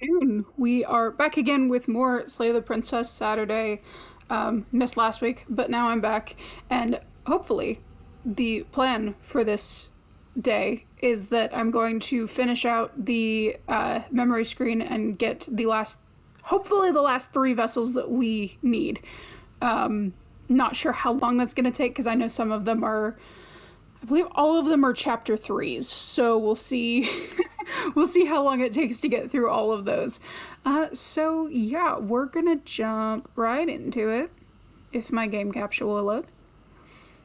Afternoon. We are back again with more Slay the Princess Saturday. Missed last week, but now I'm back. And hopefully, the plan for this day is that I'm going to finish out the memory screen and get hopefully, the last three vessels that we need. Not sure how long that's going to take because I know some of them are. I believe all of them are chapter threes, so we'll see. We'll see how long it takes to get through all of those. So yeah, we're gonna jump right into it if my game capture will load.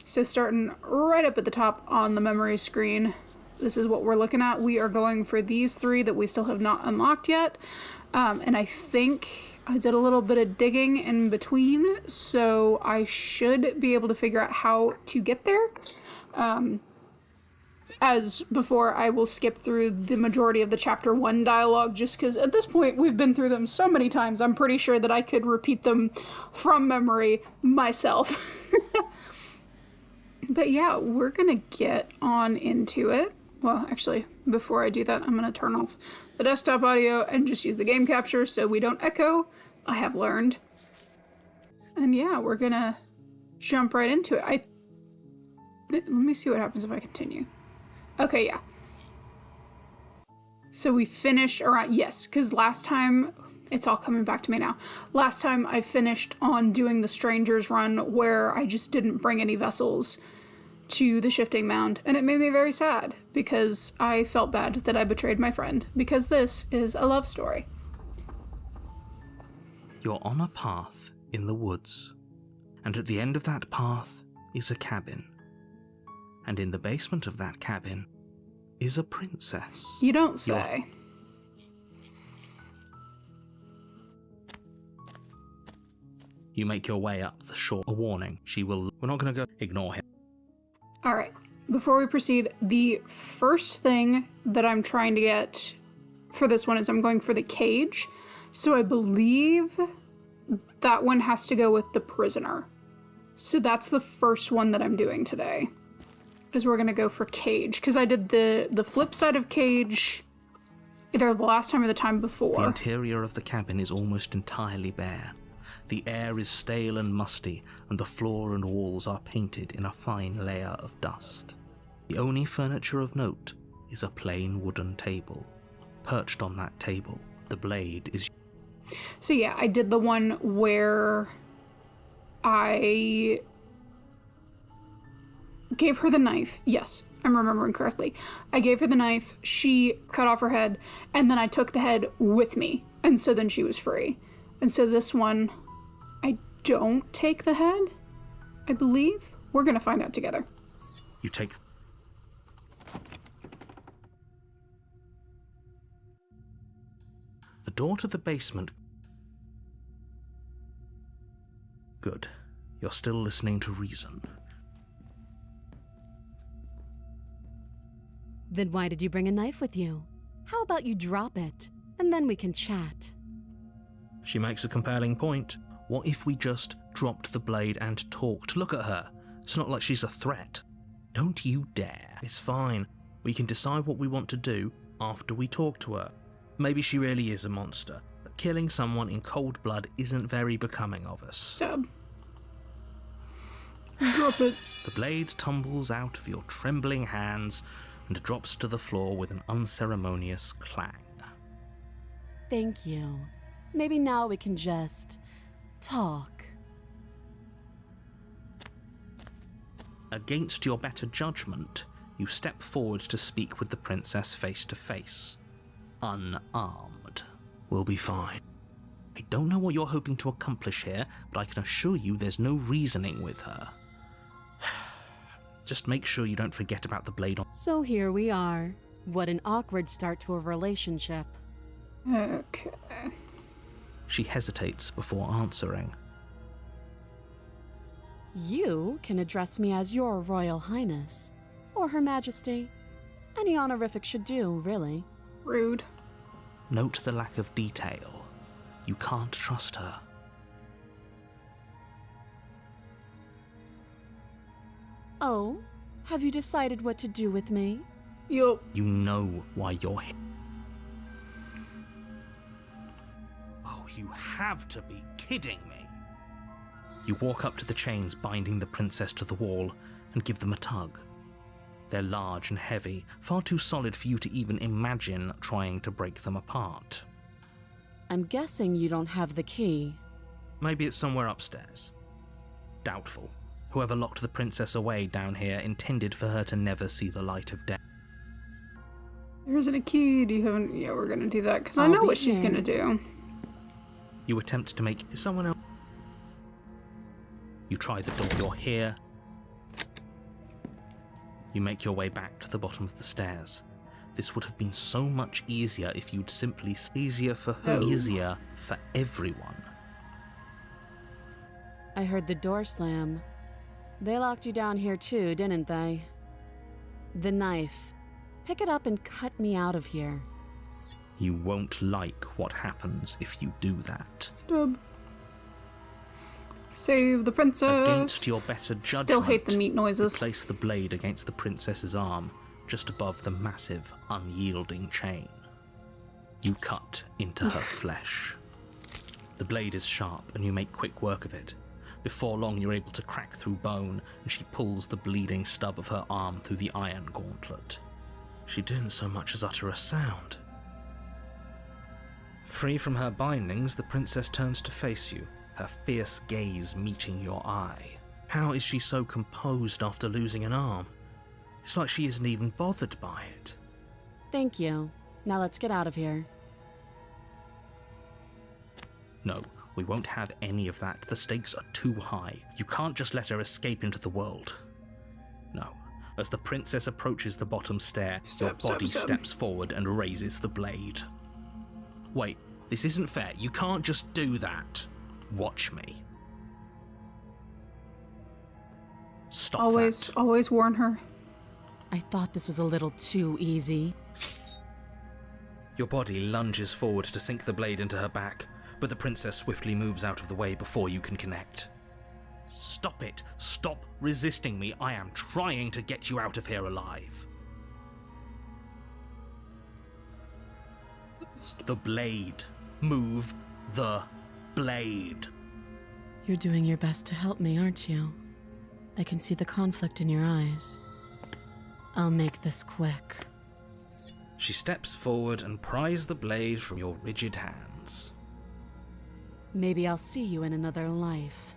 So starting right up at the top on the memory screen, this is what we're looking at. We are going for these three that we still have not unlocked yet. And I think I did a little bit of digging in between, so I should be able to figure out how to get there. As before, I will skip through the majority of the chapter 1 dialogue just because at this point we've been through them so many times, I'm pretty sure that I could repeat them from memory myself. But yeah, we're gonna get on into it. Well, actually, before I do that, I'm gonna turn off the desktop audio and just use the game capture so we don't echo. I have learned. And yeah, we're gonna jump right into it. Let me see what happens if I continue. Okay, yeah. So we finished around, yes, because last time, it's all coming back to me now. Last time I finished on doing the Strangers run where I just didn't bring any vessels to the shifting mound. And it made me very sad because I felt bad that I betrayed my friend because this is a love story. You're on a path in the woods, and at the end of that path is a cabin. And in the basement of that cabin is a princess. You don't say. You make your way up the shore. A warning, she will... We're not going to go... Ignore him. Alright, before we proceed, the first thing that I'm trying to get for this one is I'm going for the cage. So I believe that one has to go with the prisoner. So that's the first one that I'm doing today. Is we're gonna go for cage because I did the flip side of cage either the last time or the time before. The interior of the cabin is almost entirely bare. The air is stale and musty, and the floor and walls are painted in a fine layer of dust. The only furniture of note is a plain wooden table. Perched on that table, the blade is... So yeah, I did the one where I gave her the knife. Yes, I'm remembering correctly. I gave her the knife, she cut off her head, and then I took the head with me. And so then she was free. And so this one, I don't take the head, I believe. We're gonna find out together. You take... The door to the basement... Good. You're still listening to reason. Then why did you bring a knife with you? How about you drop it, and then we can chat? She makes a compelling point. What if we just dropped the blade and talked? Look at her. It's not like she's a threat. Don't you dare. It's fine. We can decide what we want to do after we talk to her. Maybe she really is a monster, but killing someone in cold blood isn't very becoming of us. Stab. Drop it. The blade tumbles out of your trembling hands and drops to the floor with an unceremonious clang. Thank you. Maybe now we can just... talk. Against your better judgment, you step forward to speak with the princess face to face. Unarmed. We'll be fine. I don't know what you're hoping to accomplish here, but I can assure you there's no reasoning with her. Just make sure you don't forget about the blade on... So here we are. What an awkward start to a relationship. Okay. She hesitates before answering. You can address me as your Royal Highness, or Her Majesty. Any honorific should do, really. Rude. Note the lack of detail. You can't trust her. Oh, have you decided what to do with me? Yup. You know why you're here. You have to be kidding me. You walk up to the chains binding the princess to the wall and give them a tug. They're large and heavy, far too solid for you to even imagine trying to break them apart. I'm guessing you don't have the key. Maybe it's somewhere upstairs. Doubtful. Whoever locked the princess away down here intended for her to never see the light of day. There isn't a key. Do you have an... Yeah, we're gonna do that, because I I'll know be what she's here. gonna do. You attempt to make someone else. You try the door. You're here. You make your way back to the bottom of the stairs. This would have been so much easier if you'd simply... Easier for her. Oh. Easier for everyone. I heard the door slam. They locked you down here too, didn't they? The knife. Pick it up and cut me out of here. You won't like what happens if you do that. Stub. Save the princess. Against your better judgment, Still hate the meat noises. you place the blade against the princess's arm, just above the massive, unyielding chain. You cut into her flesh. The blade is sharp, and you make quick work of it. Before long, you're able to crack through bone, and she pulls the bleeding stub of her arm through the iron gauntlet. She didn't so much as utter a sound. Free from her bindings, the princess turns to face you, her fierce gaze meeting your eye. How is she so composed after losing an arm? It's like she isn't even bothered by it. Thank you. Now let's get out of here. No, we won't have any of that. The stakes are too high. You can't just let her escape into the world. No. As the princess approaches the bottom stair, your body steps forward and raises the blade. Wait, this isn't fair. You can't just do that. Watch me. Stop that. Always warn her. I thought this was a little too easy. Your body lunges forward to sink the blade into her back, but the princess swiftly moves out of the way before you can connect. Stop it! Stop resisting me! I am trying to get you out of here alive. The blade. Move the blade. You're doing your best to help me, aren't you? I can see the conflict in your eyes. I'll make this quick. She steps forward and pries the blade from your rigid hands. Maybe I'll see you in another life.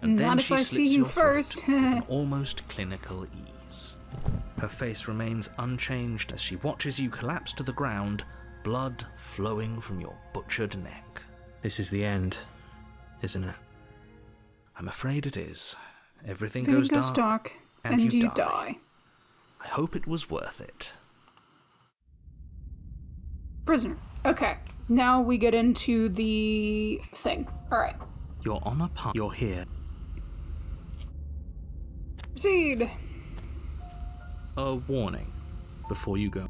And then Not if she I slits see you your throat first. with an almost clinical ease. Her face remains unchanged as she watches you collapse to the ground, blood flowing from your butchered neck. This is the end, isn't it? I'm afraid it is. Everything goes dark, and you die. I hope it was worth it. Prisoner. Okay, now we get into the thing. Alright. You're on a path. You're here. Proceed. A warning before you go.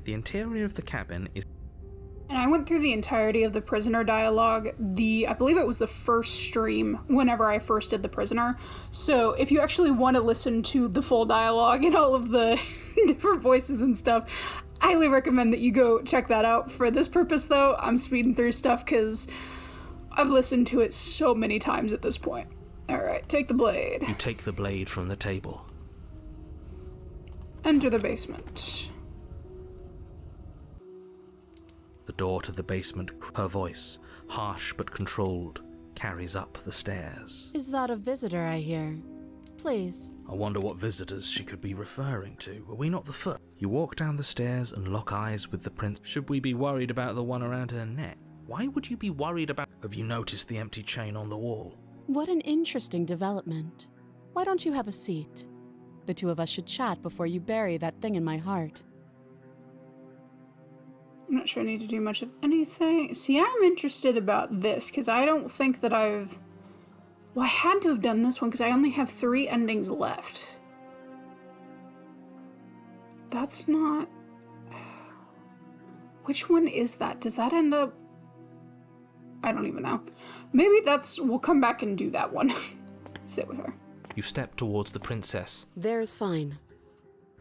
The interior of the cabin is... And I went through the entirety of the prisoner dialogue. I believe it was the first stream whenever I first did the prisoner. So if you actually want to listen to the full dialogue and all of the different voices and stuff, I highly recommend that you go check that out. For this purpose, though, I'm speeding through stuff because I've listened to it so many times at this point. Alright, take the blade. You take the blade from the table. Enter the basement. The door to the basement, her voice, harsh but controlled, carries up the stairs. Is that a visitor I hear? Please. I wonder what visitors she could be referring to. Were we not the first? You walk down the stairs and lock eyes with the prince. Should we be worried about the one around her neck? Why would you be worried about... Have you noticed the empty chain on the wall? What an interesting development. Why don't you have a seat? The two of us should chat before you bury that thing in my heart. I'm not sure I need to do much of anything. See, I'm interested about this, because I don't think that I've... Well, I had to have done this one, because I only have 3 endings left. That's not... Which one is that? Does that end up... I don't even know. Maybe that's... We'll come back and do that one. Sit with her. You step towards the princess. There's fine.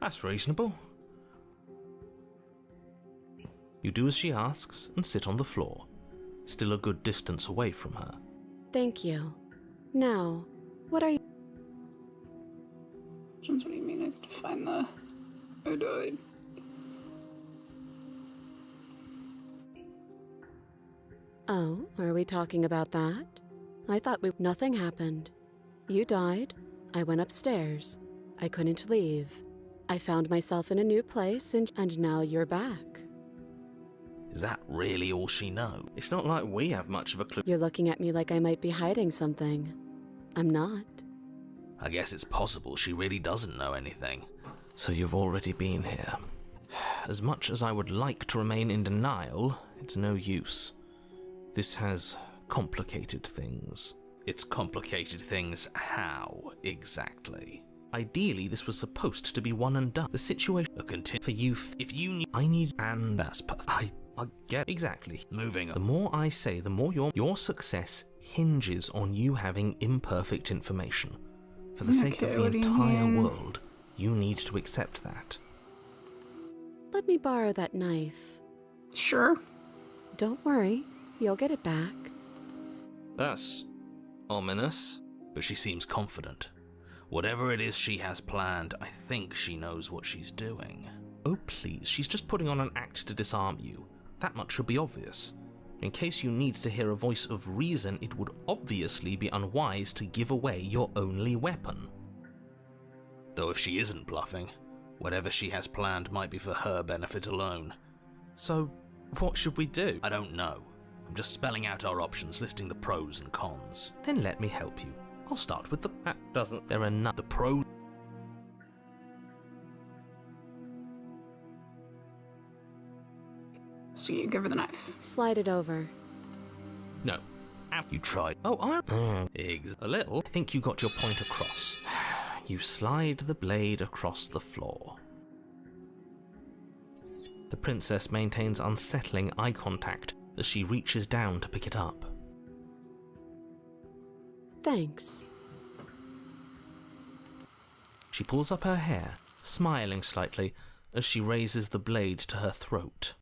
That's reasonable. You do as she asks and sit on the floor, still a good distance away from her. Thank you. Now, what are you... What do you mean? I have to find the odoid. Oh, are we talking about that? I thought nothing happened. You died. I went upstairs. I couldn't leave. I found myself in a new place, and now you're back. Is that really all she knows? It's not like we have much of a clue. You're looking at me like I might be hiding something. I'm not. I guess it's possible she really doesn't know anything. So you've already been here. As much as I would like to remain in denial, it's no use. This has complicated things. It's complicated things how, exactly? Ideally, this was supposed to be one and done. The situation for you, if you knew, I need, and that's perfect. I get exactly. Moving on. The more I say, the more your success hinges on you having imperfect information. For the sake of the entire world, you need to accept that. Let me borrow that knife. Sure. Don't worry, you'll get it back. That's ominous. But she seems confident. Whatever it is she has planned, I think she knows what she's doing. Oh please, she's just putting on an act to disarm you. That much should be obvious. In case you need to hear a voice of reason, it would obviously be unwise to give away your only weapon. Though if she isn't bluffing, whatever she has planned might be for her benefit alone. So, what should we do? I don't know. I'm just spelling out our options, listing the pros and cons. Then let me help you. I'll start with that doesn't... There are none. The pros... So you give her the knife. Slide it over. No. You tried. Oh, a little. I think you got your point across. You slide the blade across the floor. The princess maintains unsettling eye contact as she reaches down to pick it up. Thanks. She pulls up her hair, smiling slightly, as she raises the blade to her throat.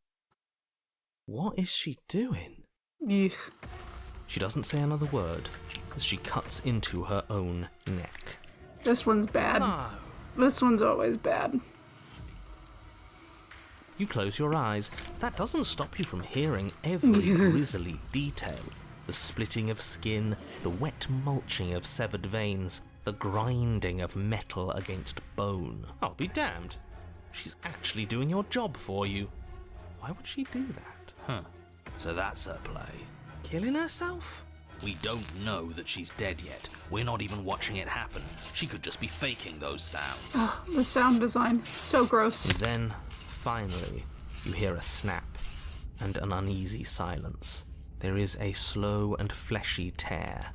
What is she doing? Eugh. She doesn't say another word as she cuts into her own neck. This one's bad. No. This one's always bad. You close your eyes. That doesn't stop you from hearing every grisly detail. The splitting of skin, the wet mulching of severed veins, the grinding of metal against bone. I'll be damned. She's actually doing your job for you. Why would she do that? Huh. So that's her play. Killing herself? We don't know that she's dead yet. We're not even watching it happen. She could just be faking those sounds. Oh, the sound design, so gross. And then, finally, you hear a snap and an uneasy silence. There is a slow and fleshy tear.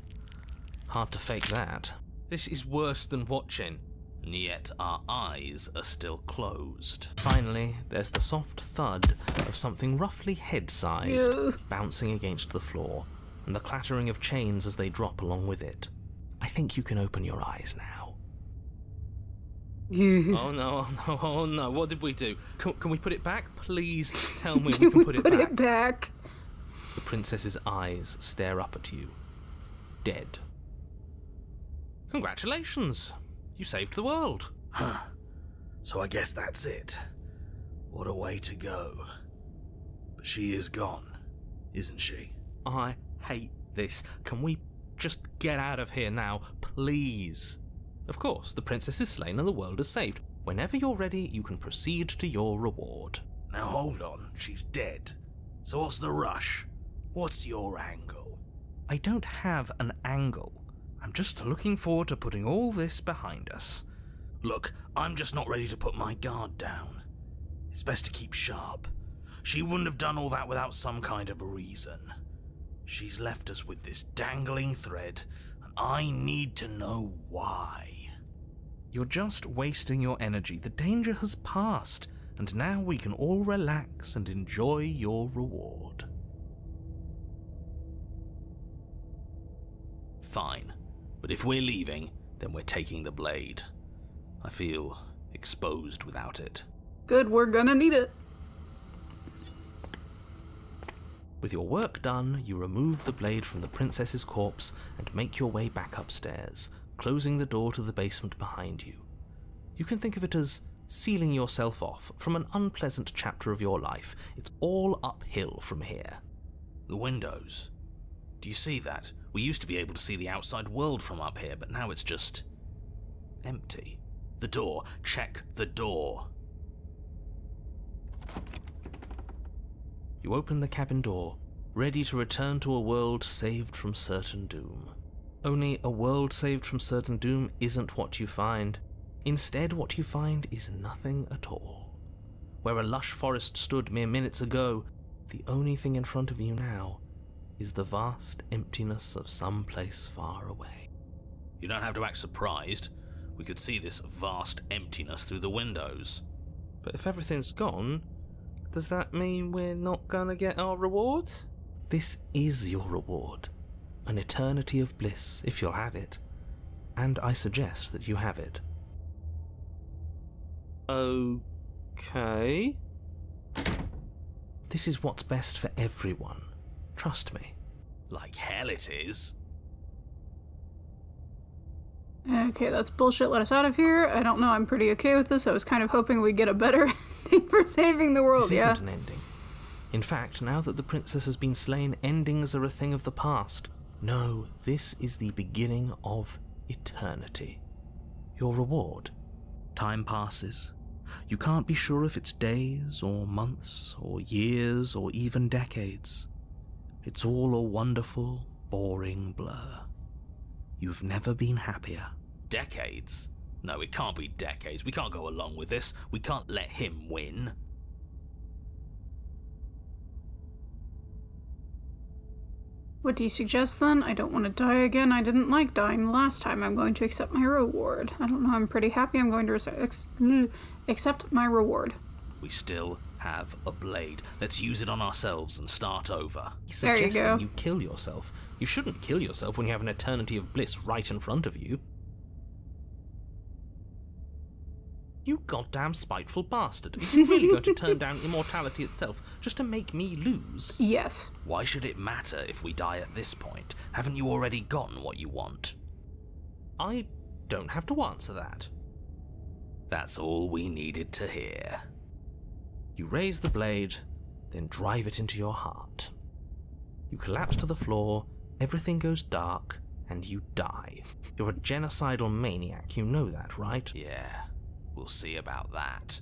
Hard to fake that. This is worse than watching, and yet our eyes are still closed. Finally, there's the soft thud of something roughly head-sized bouncing against the floor, and the clattering of chains as they drop along with it. I think you can open your eyes now. Oh no, what did we do? Can we put it back? Please tell me we can put it back. The princess's eyes stare up at you. Dead. Congratulations! You saved the world. Huh. So I guess that's it. What a way to go. But she is gone, isn't she? I hate this. Can we just get out of here now, please? Of course, the princess is slain and the world is saved. Whenever you're ready, you can proceed to your reward. Now hold on, she's dead. So what's the rush? What's your angle? I don't have an angle. I'm just looking forward to putting all this behind us. Look, I'm just not ready to put my guard down. It's best to keep sharp. She wouldn't have done all that without some kind of a reason. She's left us with this dangling thread, and I need to know why. You're just wasting your energy. The danger has passed, and now we can all relax and enjoy your reward. Fine, but if we're leaving, Then we're taking the blade. I feel exposed without it. Good, we're gonna need it. With your work done, you remove the blade from the princess's corpse and make your way back upstairs, closing the door to the basement behind you. You can think of it as sealing yourself off from an unpleasant chapter of your life. It's all uphill from here. The windows. Do you see that? We used to be able to see the outside world from up here, but now it's just empty. The door. Check the door. You open the cabin door, ready to return to a world saved from certain doom. Only a world saved from certain doom isn't what you find. Instead, what you find is nothing at all. Where a lush forest stood mere minutes ago, the only thing in front of you now is the vast emptiness of some place far away. You don't have to act surprised. We could see this vast emptiness through the windows. But if everything's gone, does that mean we're not gonna get our reward? This is your reward. An eternity of bliss, if you'll have it. And I suggest that you have it. Okay. This is what's best for everyone. Trust me. Like hell it is. Okay, that's bullshit. Let us out of here. I don't know. I'm pretty okay with this. I was kind of hoping we'd get a better ending for saving the world, This yeah? isn't an ending. In fact, now that the princess has been slain, endings are a thing of the past. No, this is the beginning of eternity. Your reward. Time passes. You can't be sure if it's days, or months, or years, or even decades. It's all a wonderful, boring blur. You've never been happier. Decades? No, it can't be decades. We can't go along with this. We can't let him win. What do you suggest then? I don't want to die again. I didn't like dying the last time. I'm going to accept my reward. I don't know. I'm pretty happy. I'm going to accept my reward. We still have a blade. Let's use it on ourselves and start over. There you go. Suggesting you kill yourself. You shouldn't kill yourself when you have an eternity of bliss right in front of you. You goddamn spiteful bastard. Are you really going to turn down immortality itself just to make me lose? Yes. Why should it matter if we die at this point? Haven't you already gotten what you want? I don't have to answer that. That's all we needed to hear. You raise the blade, then drive it into your heart. You collapse to the floor, everything goes dark, and you die. You're a genocidal maniac, you know that, right? Yeah, we'll see about that.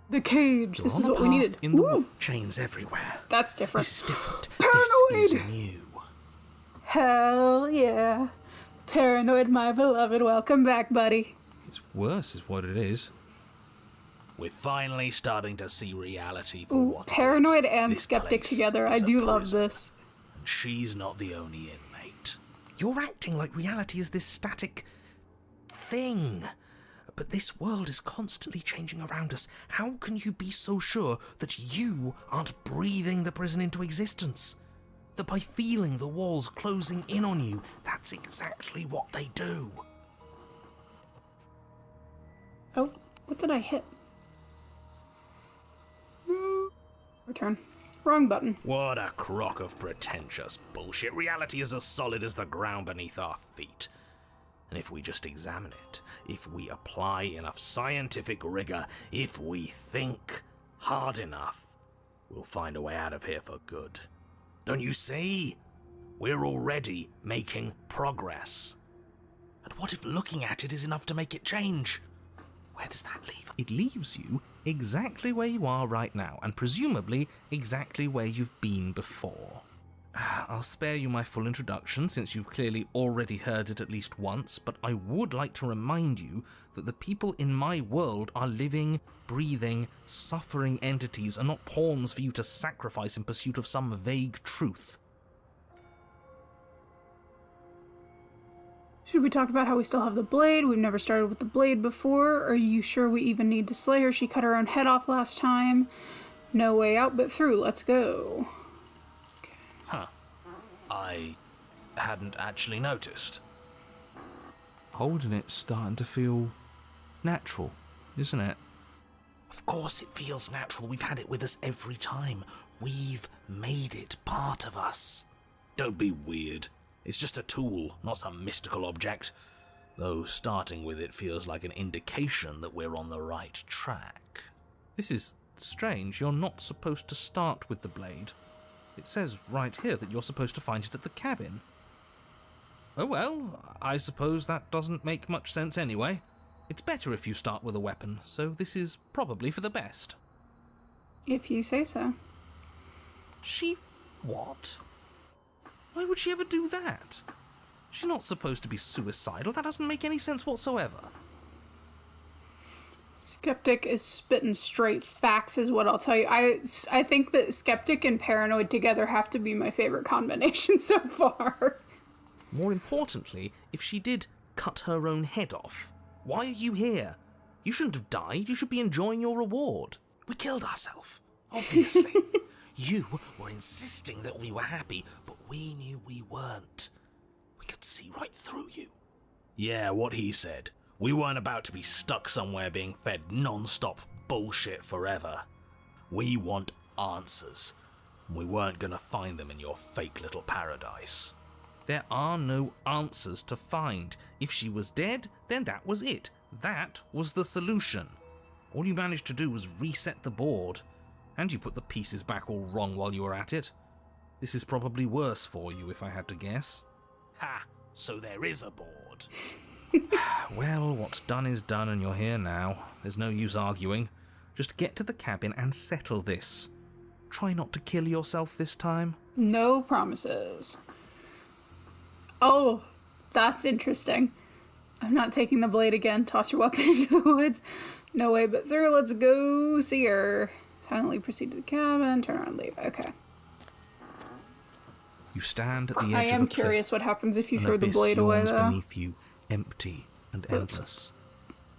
The cage. You're This on is a what we path needed. in the Woo! chains everywhere. That's different. This is different. Paranoid! This is new. Hell yeah. Paranoid, my beloved. Welcome back, buddy. It's worse is what it is. We're finally starting to see reality for what it is. Paranoid and This skeptic place together. I is a do love prison, this. and she's not the only inmate. You're acting like reality is this static thing. But this world is constantly changing around us. How can you be so sure that you aren't breathing the prison into existence? That by feeling the walls closing in on you, that's exactly what they do. Oh, what did I hit? Return. Wrong button. What a crock of pretentious bullshit. Reality is as solid as the ground beneath our feet. And if we just examine it, if we apply enough scientific rigor, if we think hard enough, we'll find a way out of here for good. Don't you see? We're already making progress. And what if looking at it is enough to make it change? Where does that leave? It leaves you exactly where you are right now, and presumably exactly where you've been before. I'll spare you my full introduction, since you've clearly already heard it at least once, but I would like to remind you that the people in my world are living, breathing, suffering entities, and not pawns for you to sacrifice in pursuit of some vague truth. Should we talk about how we still have the blade? We've never started with the blade before. Are you sure we even need to slay her? She cut her own head off last time. No way out but through. Let's go. Huh. I hadn't actually noticed. Holding it's starting to feel natural, isn't it? Of course it feels natural. We've had it with us every time. We've made it part of us. Don't be weird. It's just a tool, not some mystical object. Though starting with it feels like an indication that we're on the right track. This is strange. You're not supposed to start with the blade. It says right here that you're supposed to find it at the cabin. Oh well, I suppose that doesn't make much sense anyway. It's better if you start with a weapon, so this is probably for the best. If you say so. She... what? Why would she ever do that? She's not supposed to be suicidal. That doesn't make any sense whatsoever. Skeptic is spitting straight facts is what I'll tell you. I think that skeptic and paranoid together have to be my favorite combination so far. More importantly, if she did cut her own head off, why are you here? You shouldn't have died. You should be enjoying your reward. We killed ourselves, obviously. You were insisting that we were happy, but we knew we weren't. We could see right through you. Yeah, what he said. We weren't about to be stuck somewhere being fed non-stop bullshit forever. We want answers. We weren't gonna find them in your fake little paradise. There are no answers to find. If she was dead, then that was it. That was the solution. All you managed to do was reset the board. And you put the pieces back all wrong while you were at it. This is probably worse for you, if I had to guess. Ha! So there is a board. Well, what's done is done and you're here now. There's no use arguing. Just get to the cabin and settle this. Try not to kill yourself this time. No promises. Oh, that's interesting. I'm not taking the blade again. Toss your weapon into the woods. No way but through. Let's go see her. Silently proceed to the cabin. Turn around and leave. Okay. You stand at the edge I of am a cliff. curious what happens if you An throw the abyss blade away, yawns though. beneath you, empty and endless.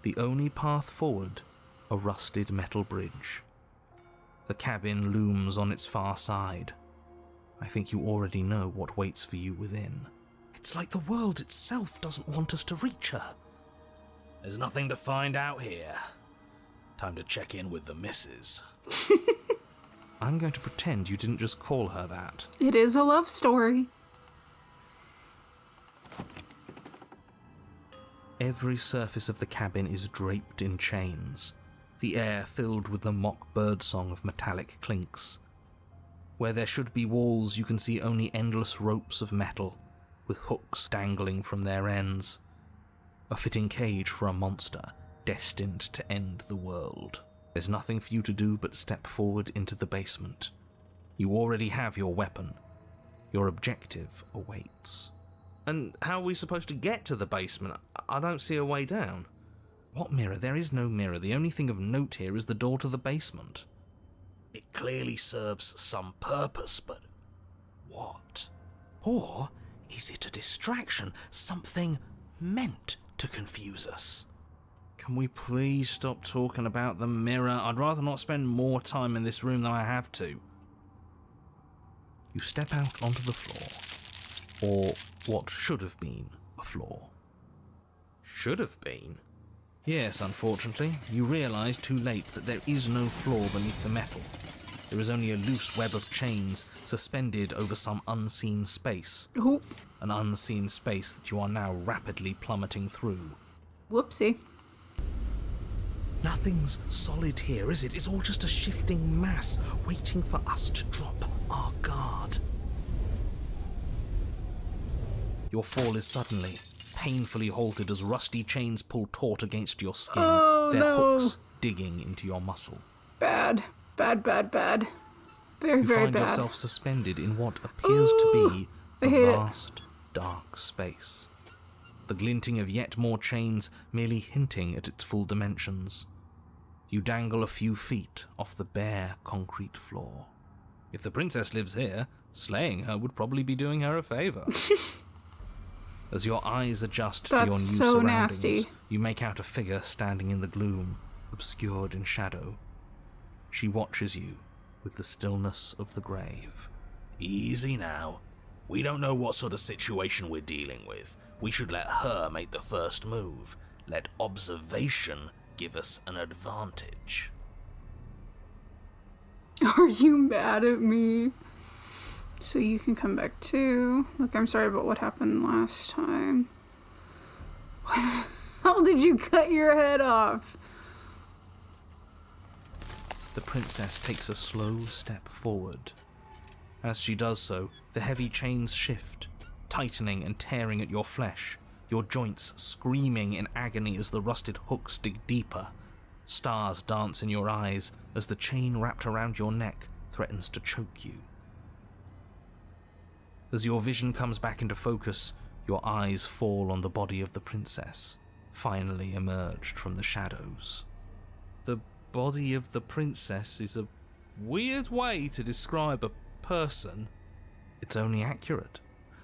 The only path forward, a rusted metal bridge. The cabin looms on its far side. I think you already know what waits for you within. It's like the world itself doesn't want us to reach her. There's nothing to find out here. Time to check in with the missus. I'm going to pretend you didn't just call her that. It is a love story. Every surface of the cabin is draped in chains, the air filled with the mock birdsong of metallic clinks. Where there should be walls, you can see only endless ropes of metal, with hooks dangling from their ends. A fitting cage for a monster, destined to end the world. There's nothing for you to do but step forward into the basement. You already have your weapon. Your objective awaits. And how are we supposed to get to the basement? I don't see a way down. What mirror? There is no mirror. The only thing of note here is the door to the basement. It clearly serves some purpose, but what? Or is it a distraction? Something meant to confuse us? Can we please stop talking about the mirror? I'd rather not spend more time in this room than I have to. You step out onto the floor. Or what should have been a floor. Should have been? Yes, unfortunately. You realise too late that there is no floor beneath the metal. There is only a loose web of chains suspended over some unseen space. Oop. An unseen space that you are now rapidly plummeting through. Whoopsie. Nothing's solid here, is it? It's all just a shifting mass waiting for us to drop our guard. Your fall is suddenly, painfully halted as rusty chains pull taut against your skin, their hooks digging into your muscle. Bad. Bad, bad, bad. Very, very You bad. find yourself suspended in what appears to be I a hate it. vast, dark space. The glinting of yet more chains merely hinting at its full dimensions. You dangle a few feet off the bare concrete floor. If the princess lives here, slaying her would probably be doing her a favour. As your eyes adjust to your new That's so surroundings, nasty. you make out a figure standing in the gloom, obscured in shadow. She watches you with the stillness of the grave. Easy now. We don't know what sort of situation we're dealing with. We should let her make the first move. Let observation give us an advantage. Are you mad at me? So you can come back too. Look, I'm sorry about what happened last time. How did you cut your head off? The princess takes a slow step forward. As she does so, the heavy chains shift, tightening and tearing at your flesh, your joints screaming in agony as the rusted hooks dig deeper. Stars dance in your eyes as the chain wrapped around your neck threatens to choke you. As your vision comes back into focus, your eyes fall on the body of the princess, finally emerged from the shadows. The body of the princess is a weird way to describe a person. It's only accurate.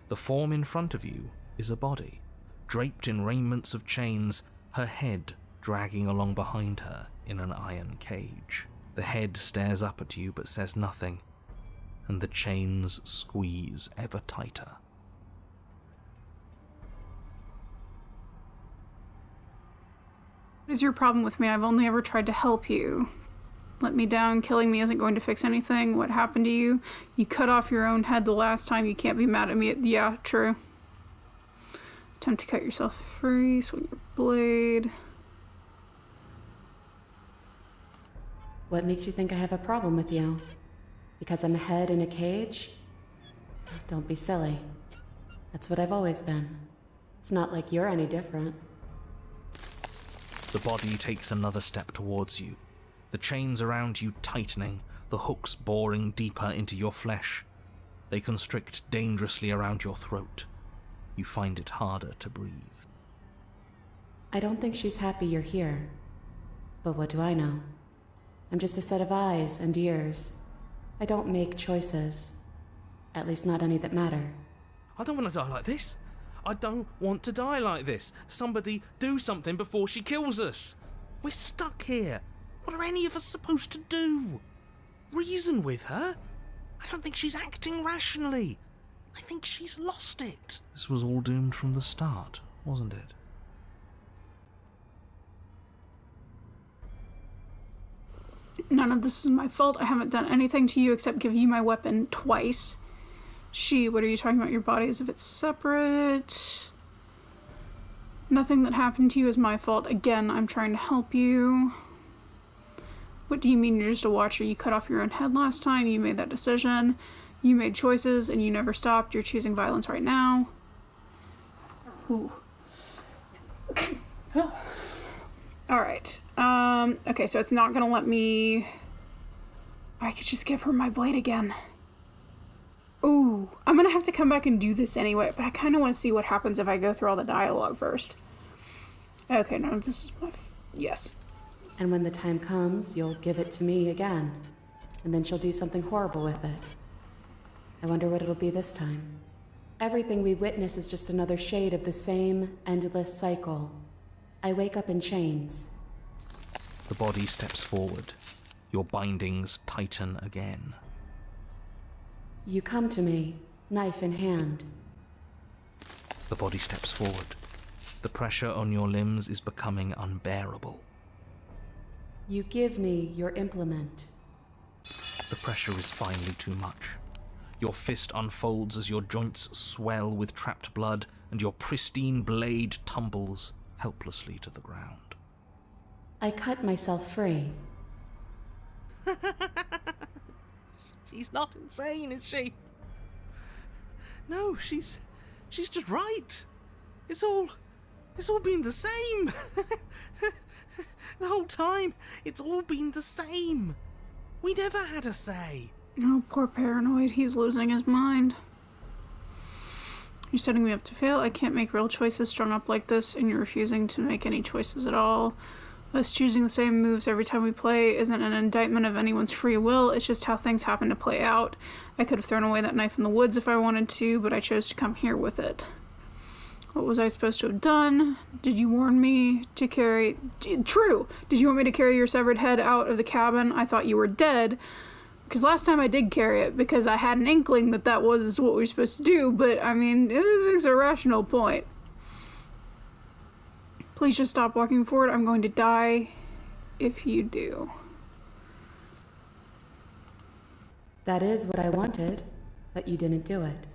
The form in front of you is a body, draped in raiments of chains, her head dragging along behind her in an iron cage. The head stares up at you but says nothing, and the chains squeeze ever tighter. What is your problem with me? I've only ever tried to help you. Let me down. Killing me isn't going to fix anything. What happened to you? You cut off your own head the last time. You can't be mad at me. Yeah, true. Attempt to cut yourself free. Swing your blade. What makes you think I have a problem with you? Because I'm a head in a cage? Don't be silly. That's what I've always been. It's not like you're any different. The body takes another step towards you, the chains around you tightening, the hooks boring deeper into your flesh. They constrict dangerously around your throat. You find it harder to breathe. I don't think she's happy you're here. But what do I know? I'm just a set of eyes and ears. I don't make choices. At least not any that matter. I don't want to die like this. I don't want to die like this. Somebody do something before she kills us. We're stuck here. What are any of us supposed to do? Reason with her? I don't think she's acting rationally. I think she's lost it. This was all doomed from the start, wasn't it? None of this is my fault. I haven't done anything to you except give you my weapon twice. What are you talking about? Your body as if it's separate. Nothing that happened to you is my fault. Again, I'm trying to help you. What do you mean you're just a watcher? You cut off your own head last time. You made that decision. You made choices and you never stopped. You're choosing violence right now. Ooh. Alright. Okay, so it's not gonna let me... I could just give her my blade again. Ooh, I'm gonna have to come back and do this anyway, but I kind of want to see what happens if I go through all the dialogue first. Okay, no, this is my... yes. And when the time comes, you'll give it to me again. And then she'll do something horrible with it. I wonder what it'll be this time. Everything we witness is just another shade of the same endless cycle. I wake up in chains. The body steps forward. Your bindings tighten again. You come to me, knife in hand. The body steps forward. The pressure on your limbs is becoming unbearable. You give me your implement. The pressure is finally too much. Your fist unfolds as your joints swell with trapped blood and your pristine blade tumbles helplessly to the ground. I cut myself free. She's not insane, is she? No, she's just right. It's all been the same. The whole time, it's all been the same. We never had a say. Oh, poor Paranoid. He's losing his mind. You're setting me up to fail. I can't make real choices strung up like this, and you're refusing to make any choices at all. Us choosing the same moves every time we play isn't an indictment of anyone's free will, it's just how things happen to play out. I could have thrown away that knife in the woods if I wanted to, but I chose to come here with it. What was I supposed to have done? Did you warn me to carry... True! Did you want me to carry your severed head out of the cabin? I thought you were dead. Because last time I did carry it because I had an inkling that that was what we were supposed to do, but I mean, it makes a rational point. Please just stop walking forward. I'm going to die if you do. That is what I wanted, but you didn't do it.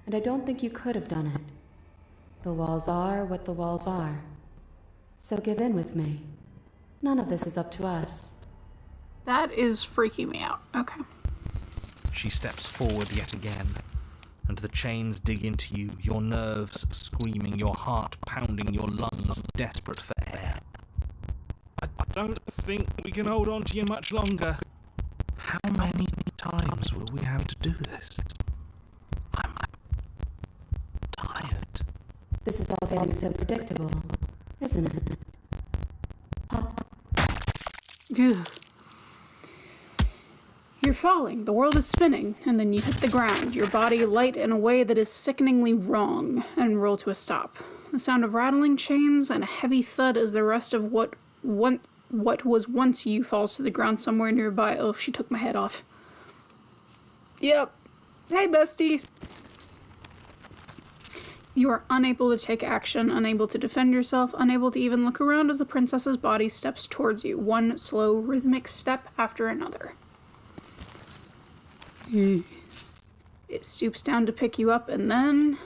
And I don't think you could have done it. The walls are what the walls are. So give in with me. None of this is up to us. That is freaking me out. Okay. She steps forward yet again, and the chains dig into you, your nerves screaming, your heart pounding, your lungs desperate for air. I don't think we can hold on to you much longer. How many times will we have to do this? I'm tired. This is all getting so predictable, isn't it? Ugh. You're falling, the world is spinning, and then you hit the ground, your body light in a way that is sickeningly wrong, and roll to a stop. The sound of rattling chains and a heavy thud as the rest of what was once you falls to the ground somewhere nearby. Oh, she took my head off. Yep. Hey, bestie. You are unable to take action, unable to defend yourself, unable to even look around as the princess's body steps towards you, one slow, rhythmic step after another. It stoops down to pick you up, and then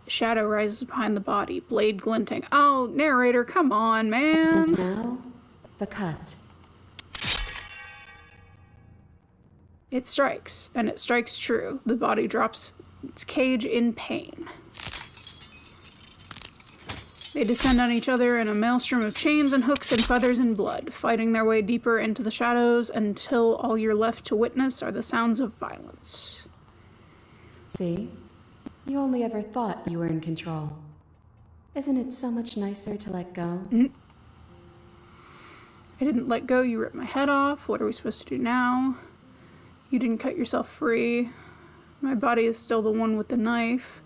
a shadow rises behind the body, blade glinting. Oh, narrator, come on, man. And now, the cut. It strikes, and it strikes true. The body drops its cage in pain. They descend on each other in a maelstrom of chains and hooks and feathers and blood, fighting their way deeper into the shadows until all you're left to witness are the sounds of violence. See? You only ever thought you were in control. Isn't it so much nicer to let go? I didn't let go. You ripped my head off. What are we supposed to do now? You didn't cut yourself free. My body is still the one with the knife.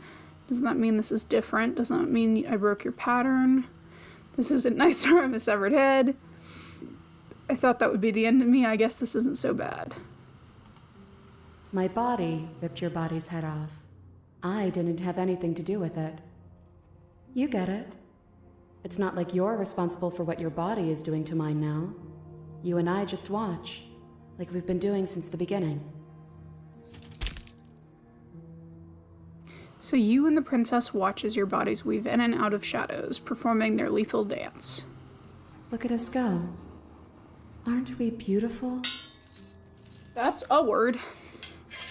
Doesn't that mean this is different? Doesn't that mean I broke your pattern? This isn't nicer. I'm a severed head. I thought that would be the end of me. I guess this isn't so bad. My body ripped your body's head off. I didn't have anything to do with it. You get it. It's not like you're responsible for what your body is doing to mine now. You and I just watch, like we've been doing since the beginning. So you and the princess watch as your bodies weave in and out of shadows, performing their lethal dance. Look at us go. Aren't we beautiful? That's a word.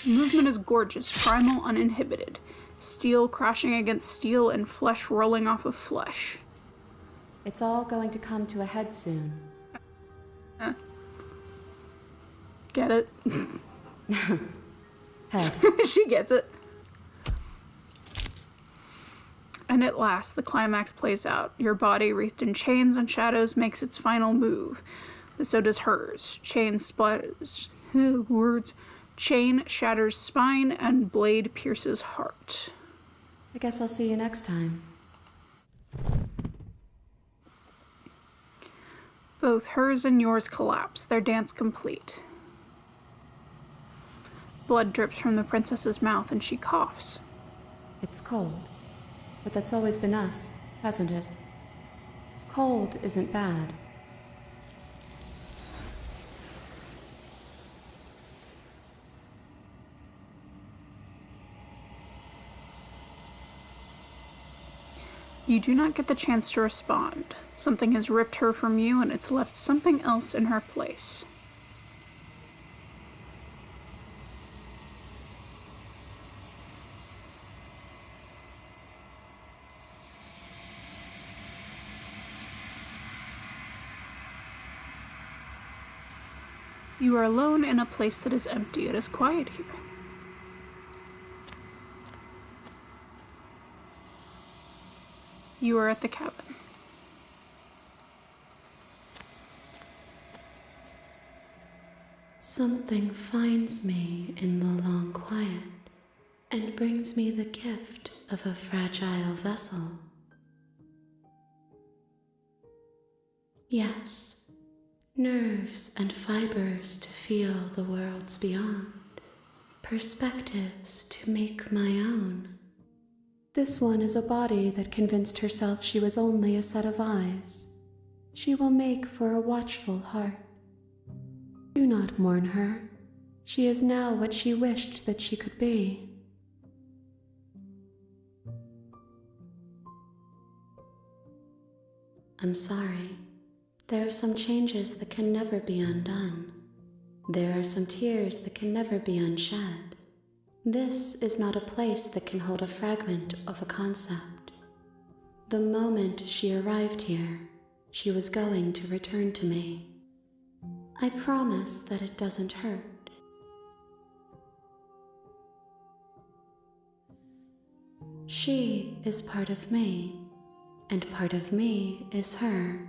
Movement is gorgeous, primal, uninhibited. Steel crashing against steel and flesh rolling off of flesh. It's all going to come to a head soon. Get it? Head. She gets it. And at last, the climax plays out. Your body, wreathed in chains and shadows, makes its final move. But so does hers. Chain splatters... words. Chain shatters spine, and blade pierces heart. I guess I'll see you next time. Both hers and yours collapse, their dance complete. Blood drips from the princess's mouth, and she coughs. It's cold. But that's always been us, hasn't it? Cold isn't bad. You do not get the chance to respond. Something has ripped her from you, and it's left something else in her place. You are alone in a place that is empty. It is quiet here. You are at the cabin. Something finds me in the long quiet and brings me the gift of a fragile vessel. Yes, Nerves and fibers to feel the worlds beyond. Perspectives to make my own. This one is a body that convinced herself she was only a set of eyes. She will make for a watchful heart. Do not mourn her. She is now what she wished that she could be. I'm sorry. There are some changes that can never be undone. There are some tears that can never be unshed. This is not a place that can hold a fragment of a concept. The moment she arrived here, she was going to return to me. I promise that it doesn't hurt. She is part of me, and part of me is her.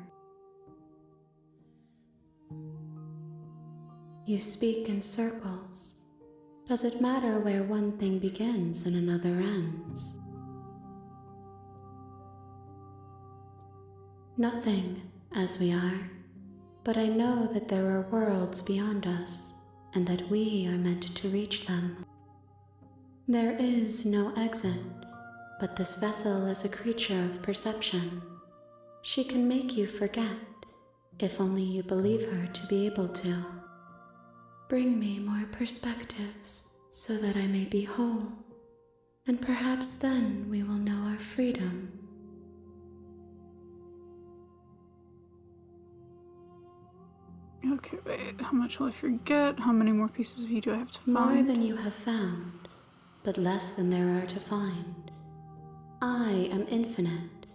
You speak in circles. Does it matter where one thing begins and another ends? Nothing, as we are, but I know that there are worlds beyond us, and that we are meant to reach them. There is no exit, but this vessel is a creature of perception. She can make you forget, if only you believe her to be able to. Bring me more perspectives, so that I may be whole, and perhaps then we will know our freedom. Okay, wait. How much will I forget? How many more pieces of you do I have to find? More than you have found, but less than there are to find. I am infinite.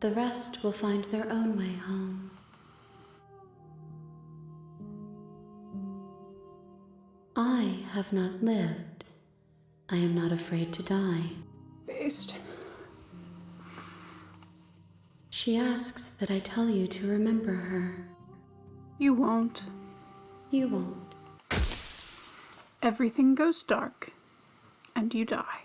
The rest will find their own way home. I have not lived. I am not afraid to die. Based. She asks that I tell you to remember her. You won't. You won't. Everything goes dark, and you die.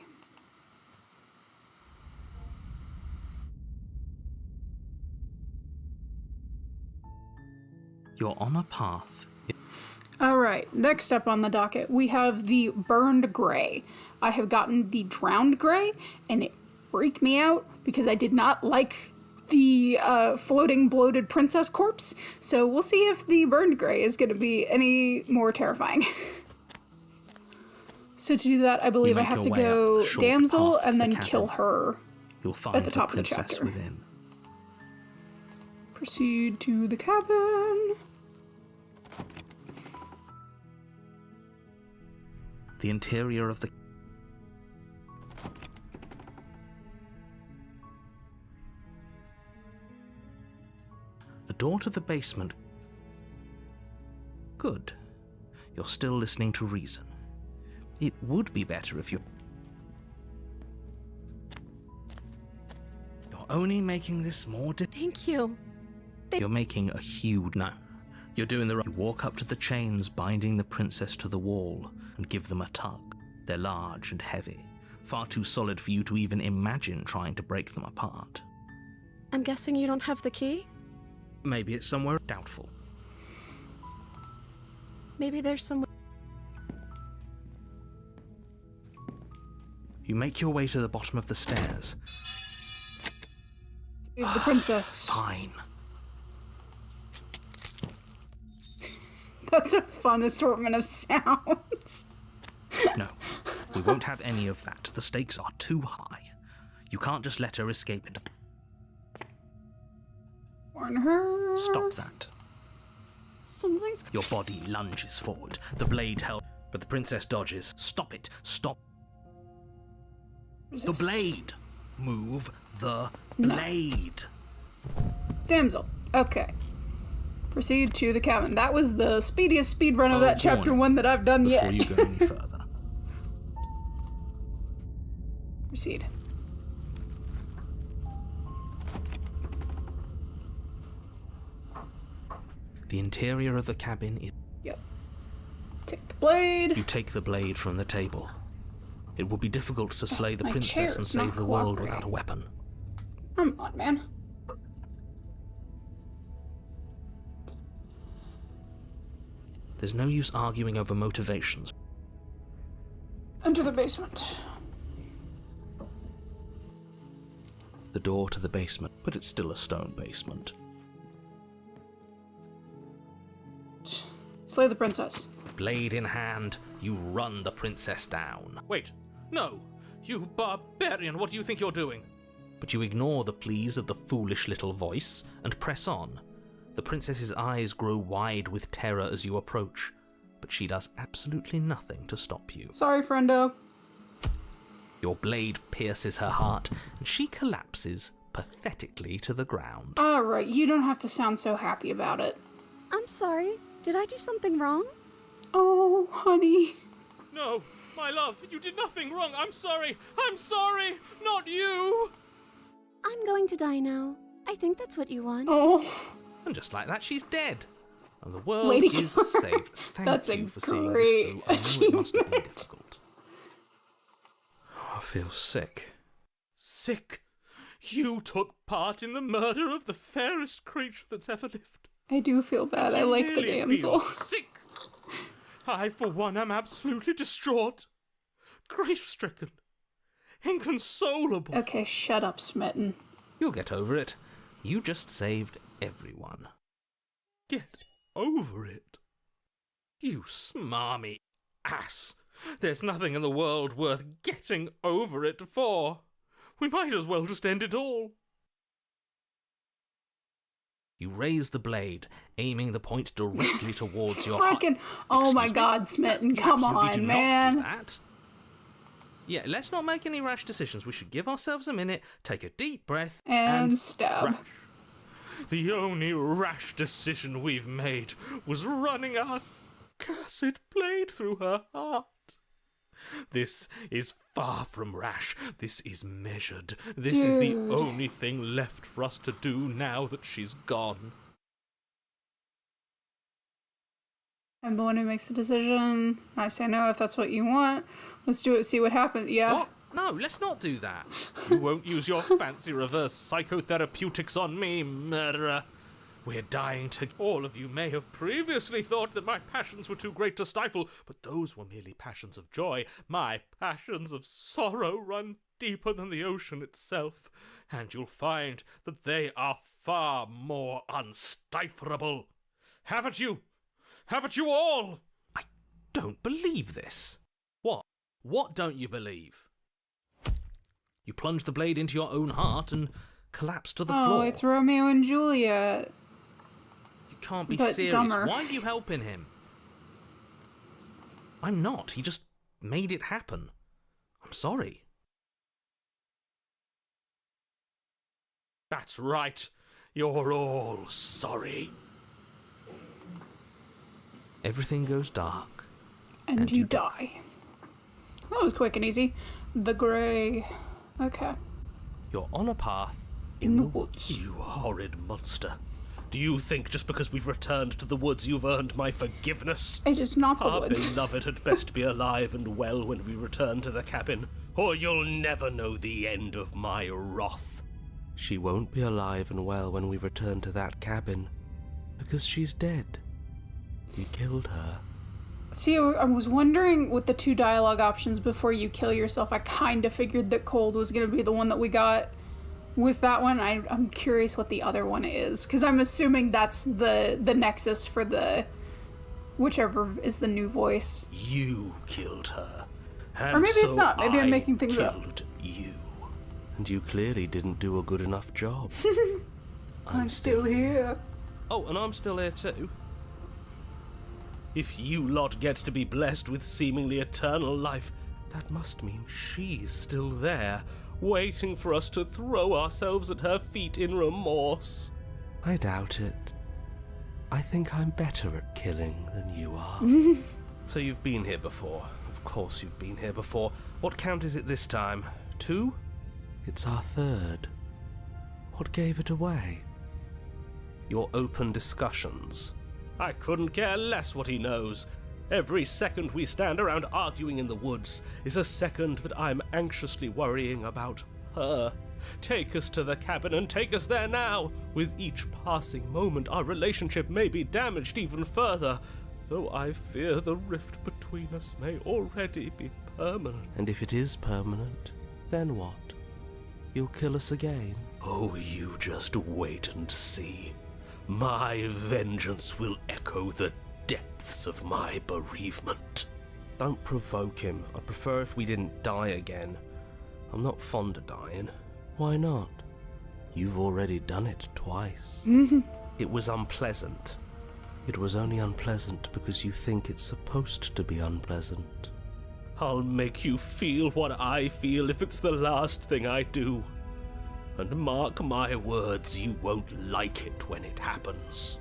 You're on a path. Alright, next up on the docket, we have the Burned Gray. I have gotten the Drowned Gray, and it freaked me out because I did not like the floating bloated princess corpse, so we'll see if the Burned Gray is going to be any more terrifying. So to do that, I believe I have to go damsel and then kill her. You'll find at the top the of the princess chapter. within. Proceed to the cabin. The interior of the... The door to the basement... Good. You're still listening to reason. It would be better if you... You're only making this more Thank you. You're making a huge... No. You're doing the right... You walk up to the chains binding the princess to the wall and give them a tug. They're large and heavy. Far too solid for you to even imagine trying to break them apart. I'm guessing you don't have the key? Maybe it's somewhere doubtful. Maybe there's some... You make your way to the bottom of the stairs. Save the princess. Fine. That's a fun assortment of sounds. No, we won't have any of that. The stakes are too high. You can't just let her escape into... Warn her. Stop that. Something's... Your body lunges forward. The blade held... But the princess dodges. Stop it. Stop. Resist. The blade. Move the blade. Damsel. Okay. Proceed to the cabin. That was the speediest speed run of that chapter 1 that I've done Before yet. you go any further. Proceed. The interior of the cabin is... Yep. Take the blade. You take the blade from the table. It will be difficult to slay the my princess and chair's not save the world cooperating. without a weapon. Come on, man. There's no use arguing over motivations. Enter the basement. The door to the basement, but it's still a stone basement. Slay the princess. Blade in hand, you run the princess down. Wait, no! You barbarian, what do you think you're doing? But you ignore the pleas of the foolish little voice and press on. The princess's eyes grow wide with terror as you approach, but she does absolutely nothing to stop you. Sorry, friendo. Your blade pierces her heart, and she collapses pathetically to the ground. Alright, you don't have to sound so happy about it. I'm sorry. Did I do something wrong? Oh, honey. No, my love, you did nothing wrong. I'm sorry, not you! I'm going to die now. I think that's what you want. Oh, And just like that, she's dead. And the world Lady is Clara. saved. Thank That's you a for seeing great this through. I know it must have been achievement. difficult. I feel sick. Sick? You took part in the murder of the fairest creature that's ever lived. I do feel bad. I You like the really damsel. feel sick. I, for one, am absolutely distraught, grief-stricken, inconsolable. Okay, shut up, Smitten. You'll get over it. You just saved everyone. Get over it. You smarmy ass. There's nothing in the world worth getting over it for. We might as well just end it all. You raise the blade, aiming the point directly towards your heart. Frickin' oh my Excuse me? god, Smitten, You come absolutely do on, not man. do that. Yeah, let's not make any rash decisions. We should give ourselves a minute, take a deep breath, And stab. rash. The only rash decision we've made was running our cursed blade through her heart. This is far from rash. This is measured. This is the Dude. only thing left for us to do now that she's gone. I'm the one who makes the decision. I say no if that's what you want. Let's do it, see what happens. Yeah. What? No, let's not do that. You won't use your fancy reverse psychotherapeutics on me, murderer. We're dying to... All of you may have previously thought that my passions were too great to stifle, but those were merely passions of joy. My passions of sorrow run deeper than the ocean itself, and you'll find that they are far more unstiflable. Have it you! Have it you all! I don't believe this. What? What don't you believe? You plunge the blade into your own heart and collapse to the Oh, floor. it's Romeo and Juliet. You can't be but serious. dumber. Why are you helping him? I'm not. He just made it happen. I'm sorry. That's right. You're all sorry. Everything goes dark. And you die. That was quick and easy. The Grey. Okay. You're on a path In the woods. You horrid monster. Do you think just because we've returned to the woods you've earned my forgiveness? It is not the Our woods. beloved had best be alive and well when we return to the cabin, or you'll never know the end of my wrath. She won't be alive and well when we return to that cabin, because she's dead. You killed her. See, I was wondering with the two dialogue options before you kill yourself, I kind of figured that Cold was going to be the one that we got. With that one, I'm curious what the other one is, because I'm assuming that's the nexus for the whichever is the new voice. You killed her. And Or maybe it's so not. Maybe I'm I making things up. killed you. And you clearly didn't do a good enough job. I'm still here. Oh, and I'm still here too. If you lot get to be blessed with seemingly eternal life, that must mean she's still there, waiting for us to throw ourselves at her feet in remorse. I doubt it. I think I'm better at killing than you are. So you've been here before. Of course you've been here before. What count is it this time? 2? It's our third. What gave it away? Your open discussions. I couldn't care less what he knows. Every second we stand around arguing in the woods is a second that I'm anxiously worrying about her. Take us to the cabin and take us there now. With each passing moment, our relationship may be damaged even further. though I fear the rift between us may already be permanent. And if it is permanent, then what? You'll kill us again? Oh, you just wait and see. My vengeance will echo the depths of my bereavement. Don't provoke him. I prefer if we didn't die again. I'm not fond of dying. Why not? You've already done it twice. It was unpleasant. It was only unpleasant because you think it's supposed to be unpleasant. I'll make you feel what I feel if it's the last thing I do. And mark my words, you won't like it when it happens.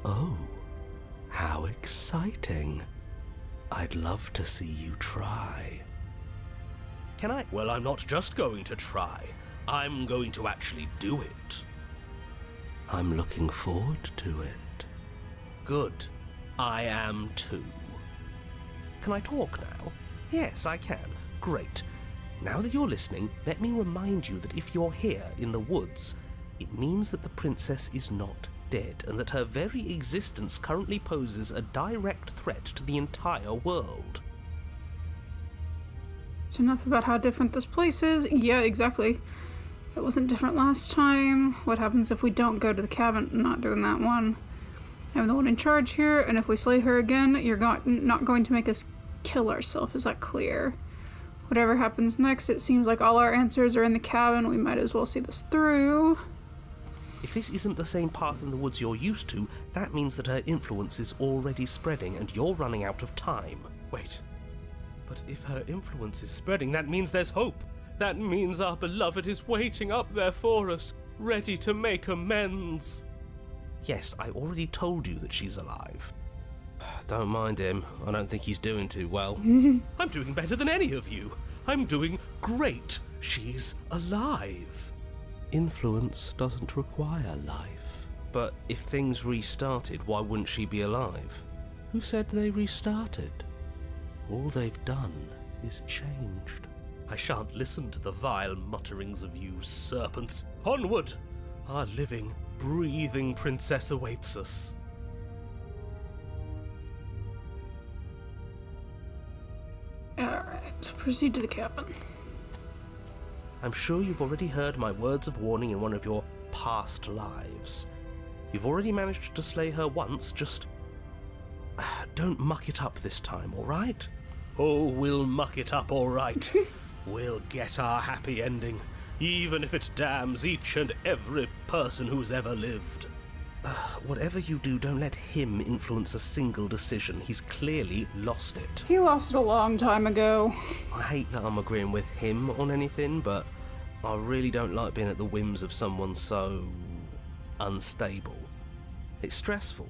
Oh, how exciting. I'd love to see you try. Can I? Well, I'm not just going to try. I'm going to actually do it. I'm looking forward to it. Good. I am too. Can I talk now? Yes, I can. Great. Now that you're listening, let me remind you that if you're here in the woods, it means that the princess is not dead, and that her very existence currently poses a direct threat to the entire world. It's enough about how different this place is. Yeah, exactly. It wasn't different last time. What happens if we don't go to the cabin? I'm not doing that one. I'm the one in charge here, and if we slay her again, you're not going to make us kill ourselves. Is that clear? Whatever happens next, it seems like all our answers are in the cabin. We might as well see this through. If this isn't the same path in the woods you're used to, that means that her influence is already spreading and you're running out of time. Wait. But if her influence is spreading, that means there's hope. That means our beloved is waiting up there for us, ready to make amends. Yes, I already told you that she's alive. Don't mind him. I don't think he's doing too well. I'm doing better than any of you. I'm doing great. She's alive. Influence doesn't require life. But if things restarted, why wouldn't she be alive? Who said they restarted? All they've done is changed. I shan't listen to the vile mutterings of you serpents. Onward! Our living, breathing princess awaits us. Alright, proceed to the cabin. I'm sure you've already heard my words of warning in one of your past lives. You've already managed to slay her once, just don't muck it up this time, alright? Oh, we'll muck it up alright. We'll get our happy ending, even if it damns each and every person who's ever lived. Whatever you do, don't let him influence a single decision. He's clearly lost it. He lost it a long time ago. I hate that I'm agreeing with him on anything, but I really don't like being at the whims of someone so unstable. It's stressful.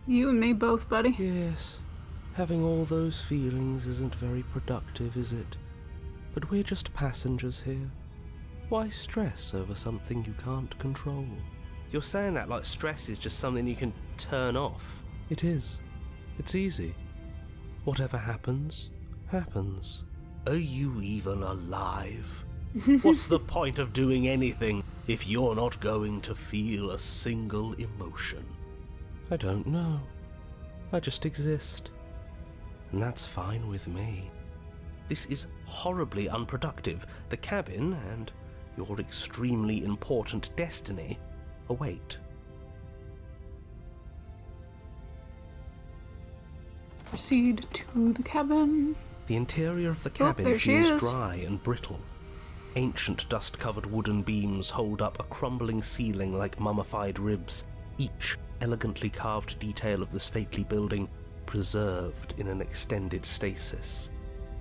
You and me both, buddy. Yes, having all those feelings isn't very productive, is it? But we're just passengers here. Why stress over something you can't control? You're saying that like stress is just something you can turn off. It is. It's easy. Whatever happens, happens. Are you even alive? What's the point of doing anything if you're not going to feel a single emotion? I don't know. I just exist. And that's fine with me. This is horribly unproductive. The cabin and your extremely important destiny await. Proceed to the cabin. The interior of the cabin there she feels is. dry and brittle. Ancient dust-covered wooden beams hold up a crumbling ceiling like mummified ribs, each elegantly carved detail of the stately building preserved in an extended stasis.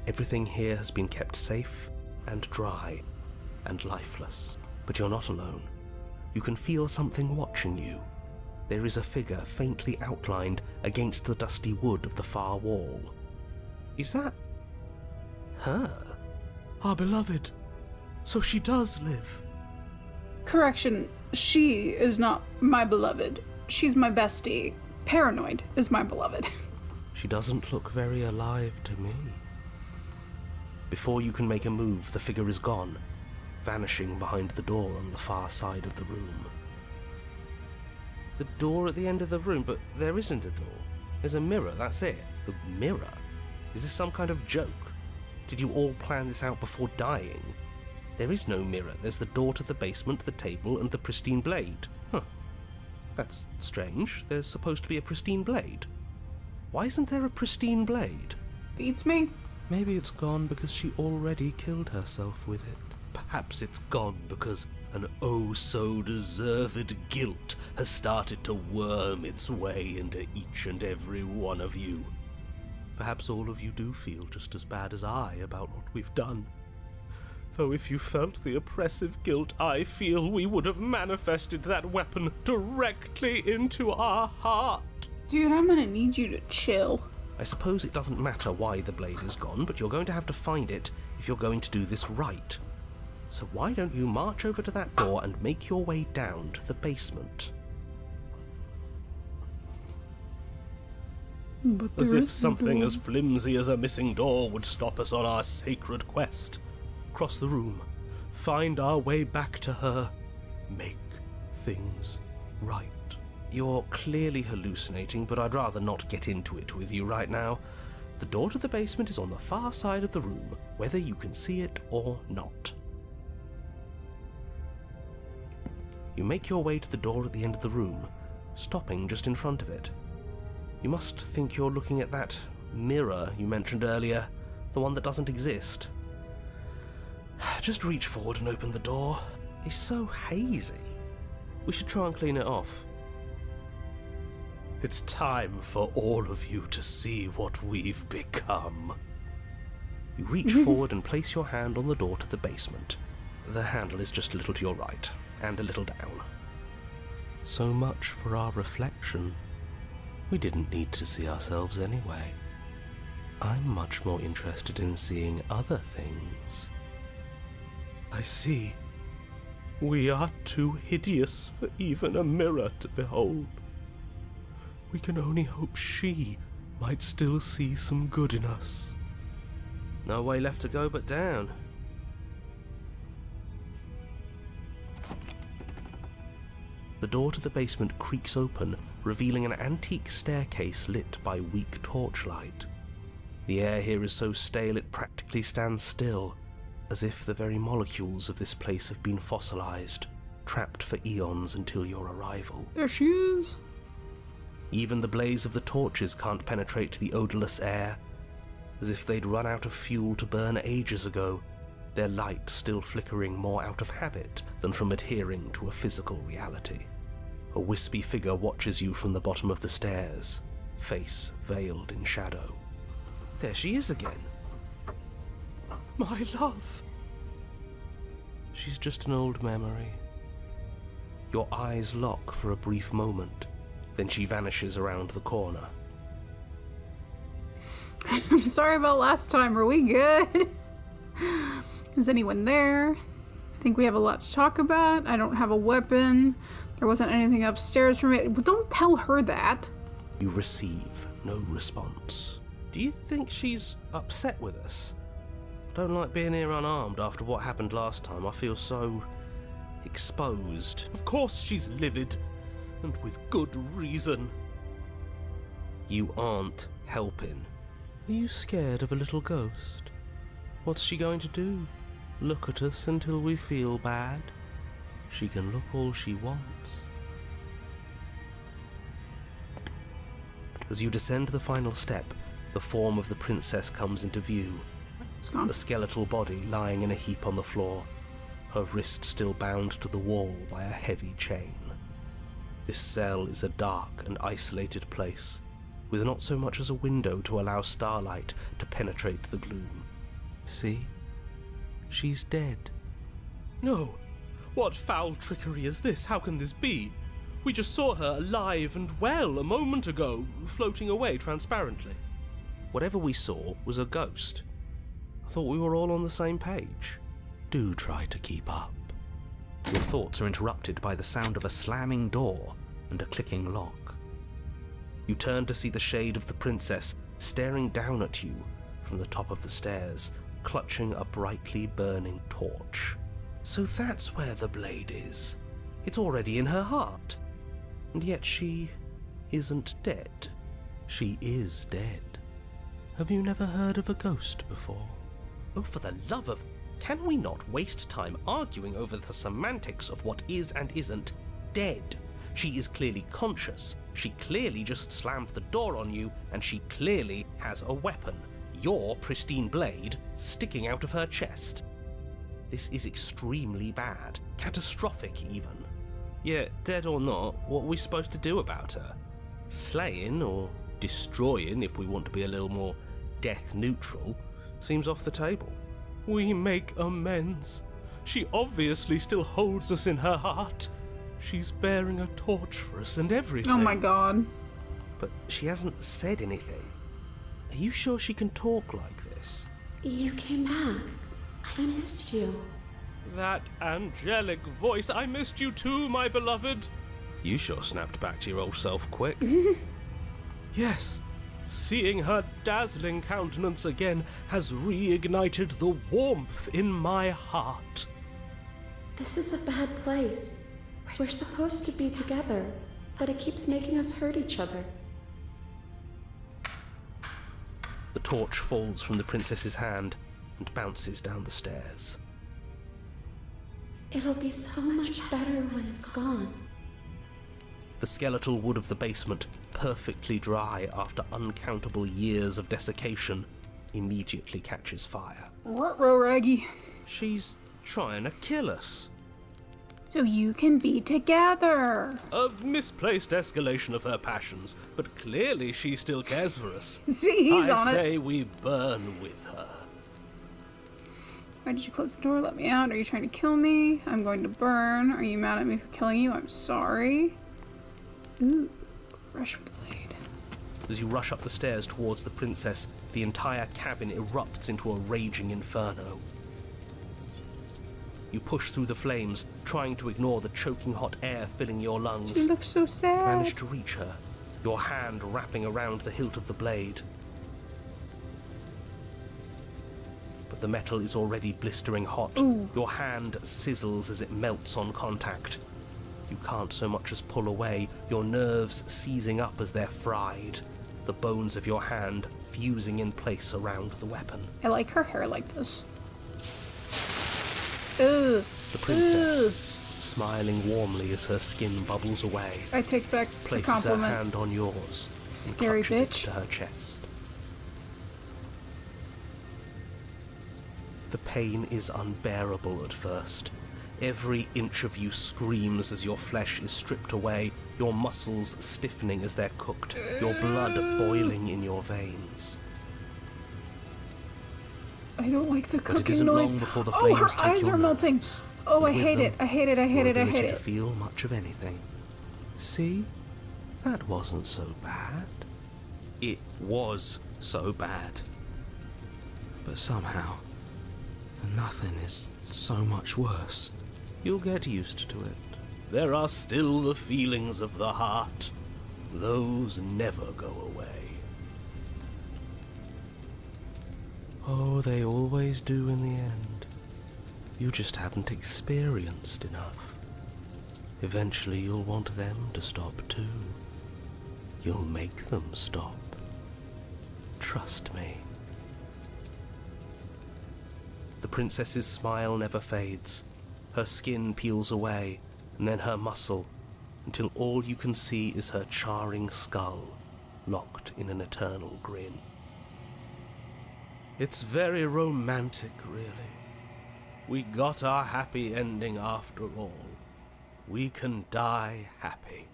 Everything here has been kept safe and dry and lifeless. But you're not alone. You can feel something watching you. There is a figure faintly outlined against the dusty wood of the far wall. Is that her? Our beloved. So she does live. Correction, she is not my beloved. She's my bestie. Paranoid is my beloved. She doesn't look very alive to me. Before you can make a move, the figure is gone, vanishing behind the door on the far side of the room. The door at the end of the room, but there isn't a door. There's a mirror, that's it. The mirror? Is this some kind of joke? Did you all plan this out before dying? There is no mirror. There's the door to the basement, the table, and the pristine blade. Huh. That's strange. There's supposed to be a pristine blade. Why isn't there a pristine blade? Beats me. Maybe it's gone because she already killed herself with it. Perhaps it's gone because an oh-so-deserved guilt has started to worm its way into each and every one of you. Perhaps all of you do feel just as bad as I about what we've done. Though if you felt the oppressive guilt I feel, we would have manifested that weapon directly into our heart. Dude, I'm gonna need you to chill. I suppose it doesn't matter why the blade is gone, but you're going to have to find it if you're going to do this right. So why don't you march over to that door and make your way down to the basement? But As there if is something the as flimsy as a missing door would stop us on our sacred quest. Cross the room, find our way back to her, make things right. You're clearly hallucinating, but I'd rather not get into it with you right now. The door to the basement is on the far side of the room, whether you can see it or not. You make your way to the door at the end of the room, stopping just in front of it. You must think you're looking at that mirror you mentioned earlier, the one that doesn't exist. Just reach forward and open the door. It's so hazy. We should try and clean it off. It's time for all of you to see what we've become. You reach forward and place your hand on the door to the basement. The handle is just a little to your right, and a little down. So much for our reflection. We didn't need to see ourselves anyway. I'm much more interested in seeing other things. I see. We are too hideous for even a mirror to behold. We can only hope she might still see some good in us. No way left to go but down. The door to the basement creaks open, revealing an antique staircase lit by weak torchlight. The air here is so stale it practically stands still, as if the very molecules of this place have been fossilized, trapped for eons until your arrival. There she is. Even the blaze of the torches can't penetrate the odorless air, as if they'd run out of fuel to burn ages ago, their light still flickering more out of habit than from adhering to a physical reality. A wispy figure watches you from the bottom of the stairs, face veiled in shadow. There she is again. My love. She's just an old memory. Your eyes lock for a brief moment, then she vanishes around the corner. I'm sorry about last time. Are we good? Is anyone there? I think we have a lot to talk about. I don't have a weapon. There wasn't anything upstairs for me. Don't tell her that. You receive no response. Do you think she's upset with us? Don't like being here unarmed after what happened last time. I feel so exposed. Of course she's livid, and with good reason. You aren't helping. Are you scared of a little ghost? What's she going to do? Look at us until we feel bad? She can look all she wants. As you descend the final step, the form of the princess comes into view. It's gone. A skeletal body lying in a heap on the floor, her wrist still bound to the wall by a heavy chain. This cell is a dark and isolated place, with not so much as a window to allow starlight to penetrate the gloom. See? She's dead. No! What foul trickery is this? How can this be? We just saw her alive and well a moment ago, floating away transparently. Whatever we saw was a ghost. I thought we were all on the same page. Do try to keep up. Your thoughts are interrupted by the sound of a slamming door and a clicking lock. You turn to see the shade of the princess staring down at you from the top of the stairs, clutching a brightly burning torch. So that's where the blade is. It's already in her heart. And yet she isn't dead. She is dead. Have you never heard of a ghost before? Oh, for the love of... Can we not waste time arguing over the semantics of what is and isn't dead? She is clearly conscious. She clearly just slammed the door on you, and she clearly has a weapon. Your pristine blade sticking out of her chest. This is extremely bad. Catastrophic, even. Yeah, dead or not, what are we supposed to do about her? Slaying, or destroying, if we want to be a little more death neutral, seems off the table. We make amends. She obviously still holds us in her heart. She's bearing a torch for us and everything. Oh my god. But she hasn't said anything. Are you sure she can talk like this? You came back. I missed you. That angelic voice, I missed you too, my beloved. You sure snapped back to your old self quick. Yes, seeing her dazzling countenance again has reignited the warmth in my heart. This is a bad place. We're supposed to be together, but it keeps making us hurt each other. The torch falls from the princess's hand and bounces down the stairs. It'll be so much better when it's gone. The skeletal wood of the basement, perfectly dry after uncountable years of desiccation, immediately catches fire. Ruh-roh, Raggy. She's trying to kill us. So you can be together. A misplaced escalation of her passions, but clearly she still cares for us. See, he's on I it. say we burn with her. Why did you close the door? Let me out. Are you trying to kill me? I'm going to burn. Are you mad at me for killing you? I'm sorry. Ooh, rush for the blade. As you rush up the stairs towards the princess, the entire cabin erupts into a raging inferno. You push through the flames, trying to ignore the choking hot air filling your lungs. She looks so sad. Manage to reach her, your hand wrapping around the hilt of the blade. But the metal is already blistering hot. Ooh. Your hand sizzles as it melts on contact. You can't so much as pull away, your nerves seizing up as they're fried, the bones of your hand fusing in place around the weapon. I like her hair like this. Ugh. The princess, Ugh. smiling warmly as her skin bubbles away, I take back the places her compliment. hand on yours Scary and clutches it bitch. to her chest. The pain is unbearable at first. Every inch of you screams as your flesh is stripped away, your muscles stiffening as they're cooked, your blood boiling in your veins. I don't like the But cooking it isn't noise. long before the Oh, flames her take eyes your are melting. nerves. Oh, I And with hate them, it. I hate it. I hate your it. I ability hate to it. feel much of anything. See? That wasn't so bad. It was so bad. But somehow, the nothing is so much worse. You'll get used to it. There are still the feelings of the heart. Those never go away. Oh, they always do in the end. You just haven't experienced enough. Eventually you'll want them to stop too. You'll make them stop. Trust me. The princess's smile never fades. Her skin peels away, and then her muscle, until all you can see is her charring skull, locked in an eternal grin. It's very romantic, really. We got our happy ending after all. We can die happy.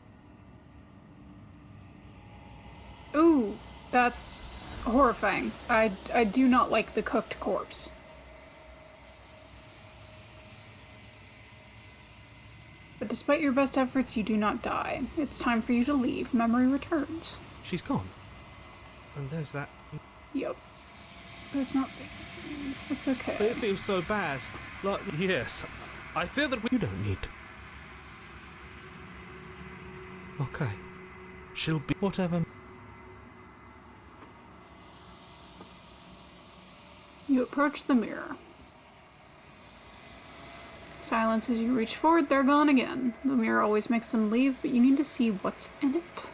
Ooh, that's horrifying. I do not like the cooked corpse. But despite your best efforts, you do not die. It's time for you to leave. Memory returns. She's gone. And there's that... Yup. It's not... It's okay. It feels so bad. Like, yes, I fear that we... You don't need to... Okay. She'll be... Whatever. You approach the mirror. Silence as you reach forward, they're gone again. The mirror always makes them leave, but you need to see what's in it.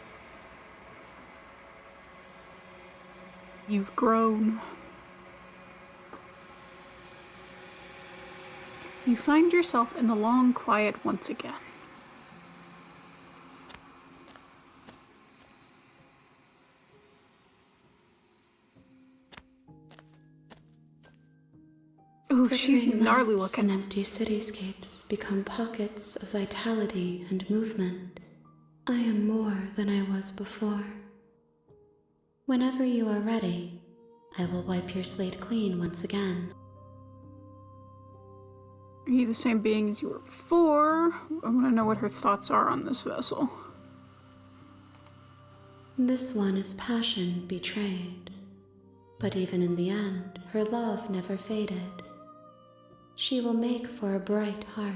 You've grown. You find yourself in the long quiet once again. Ooh, she's gnarly looking. And empty cityscapes become pockets of vitality and movement. I am more than I was before. Whenever you are ready, I will wipe your slate clean once again. Are you the same being as you were before? I want to know what her thoughts are on this vessel. This one is passion betrayed. But even in the end, her love never faded. She will make for a bright heart.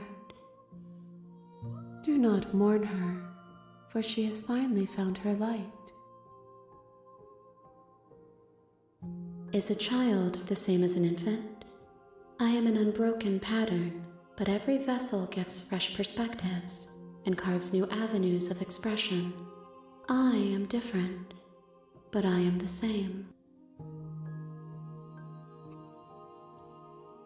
Do not mourn her, for she has finally found her light. Is a child the same as an infant? I am an unbroken pattern, but every vessel gives fresh perspectives and carves new avenues of expression. I am different, but I am the same.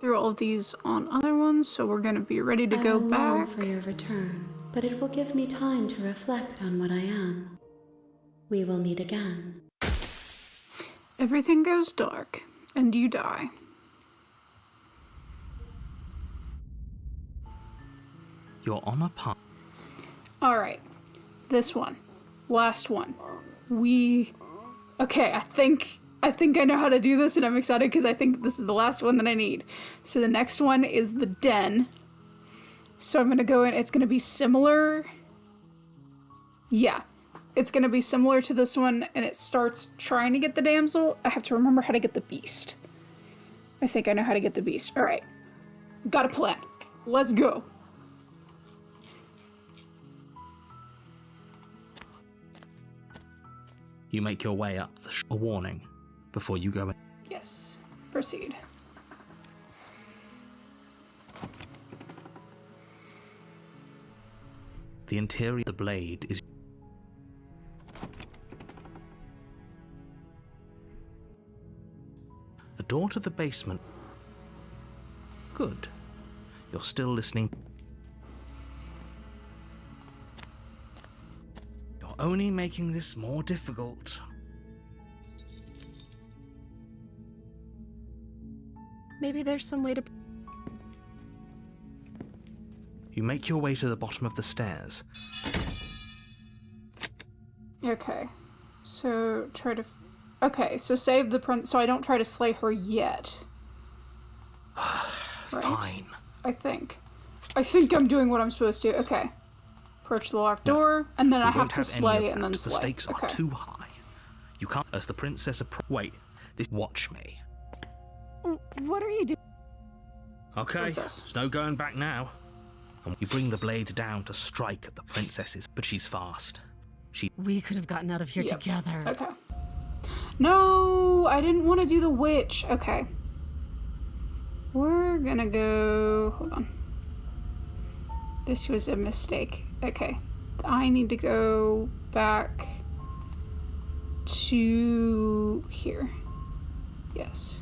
Through all of these on other ones, so we're gonna be ready to go I will long back. for your return, but it will give me time to reflect on what I am. We will meet again. Everything goes dark, and you die. You're on a path. Alright, this one. Last one. Okay, I think I know how to do this, and I'm excited because I think this is the last one that I need. So the next one is the den. So I'm gonna go in, it's gonna be similar. Yeah, it's gonna be similar to this one, and it starts trying to get the damsel. I have to remember how to get the beast. I think I know how to get the beast. Alright, got a plan. Let's go. You make your way up a warning before you go in. Yes, proceed. The interior of the blade is... The door to the basement... Good. You're still listening. You're only making this more difficult. Maybe there's some way to... You make your way to the bottom of the stairs. Okay, so okay, so save the prince, so I don't try to slay her yet. Right? Fine. I think I'm doing what I'm supposed to. Okay. Approach the locked door, and then I have to slay and then The slay. stakes Okay. are too high. You can't... As the princess Wait. Watch me. What are you doing? Okay, Princess. there's no going back now. And you bring the blade down to strike at the princesses, but she's fast. We could have gotten out of here Yep. together. Okay. No, I didn't want to do the witch. Okay. We're gonna go... Hold on. This was a mistake. Okay. I need to go back to here. Yes.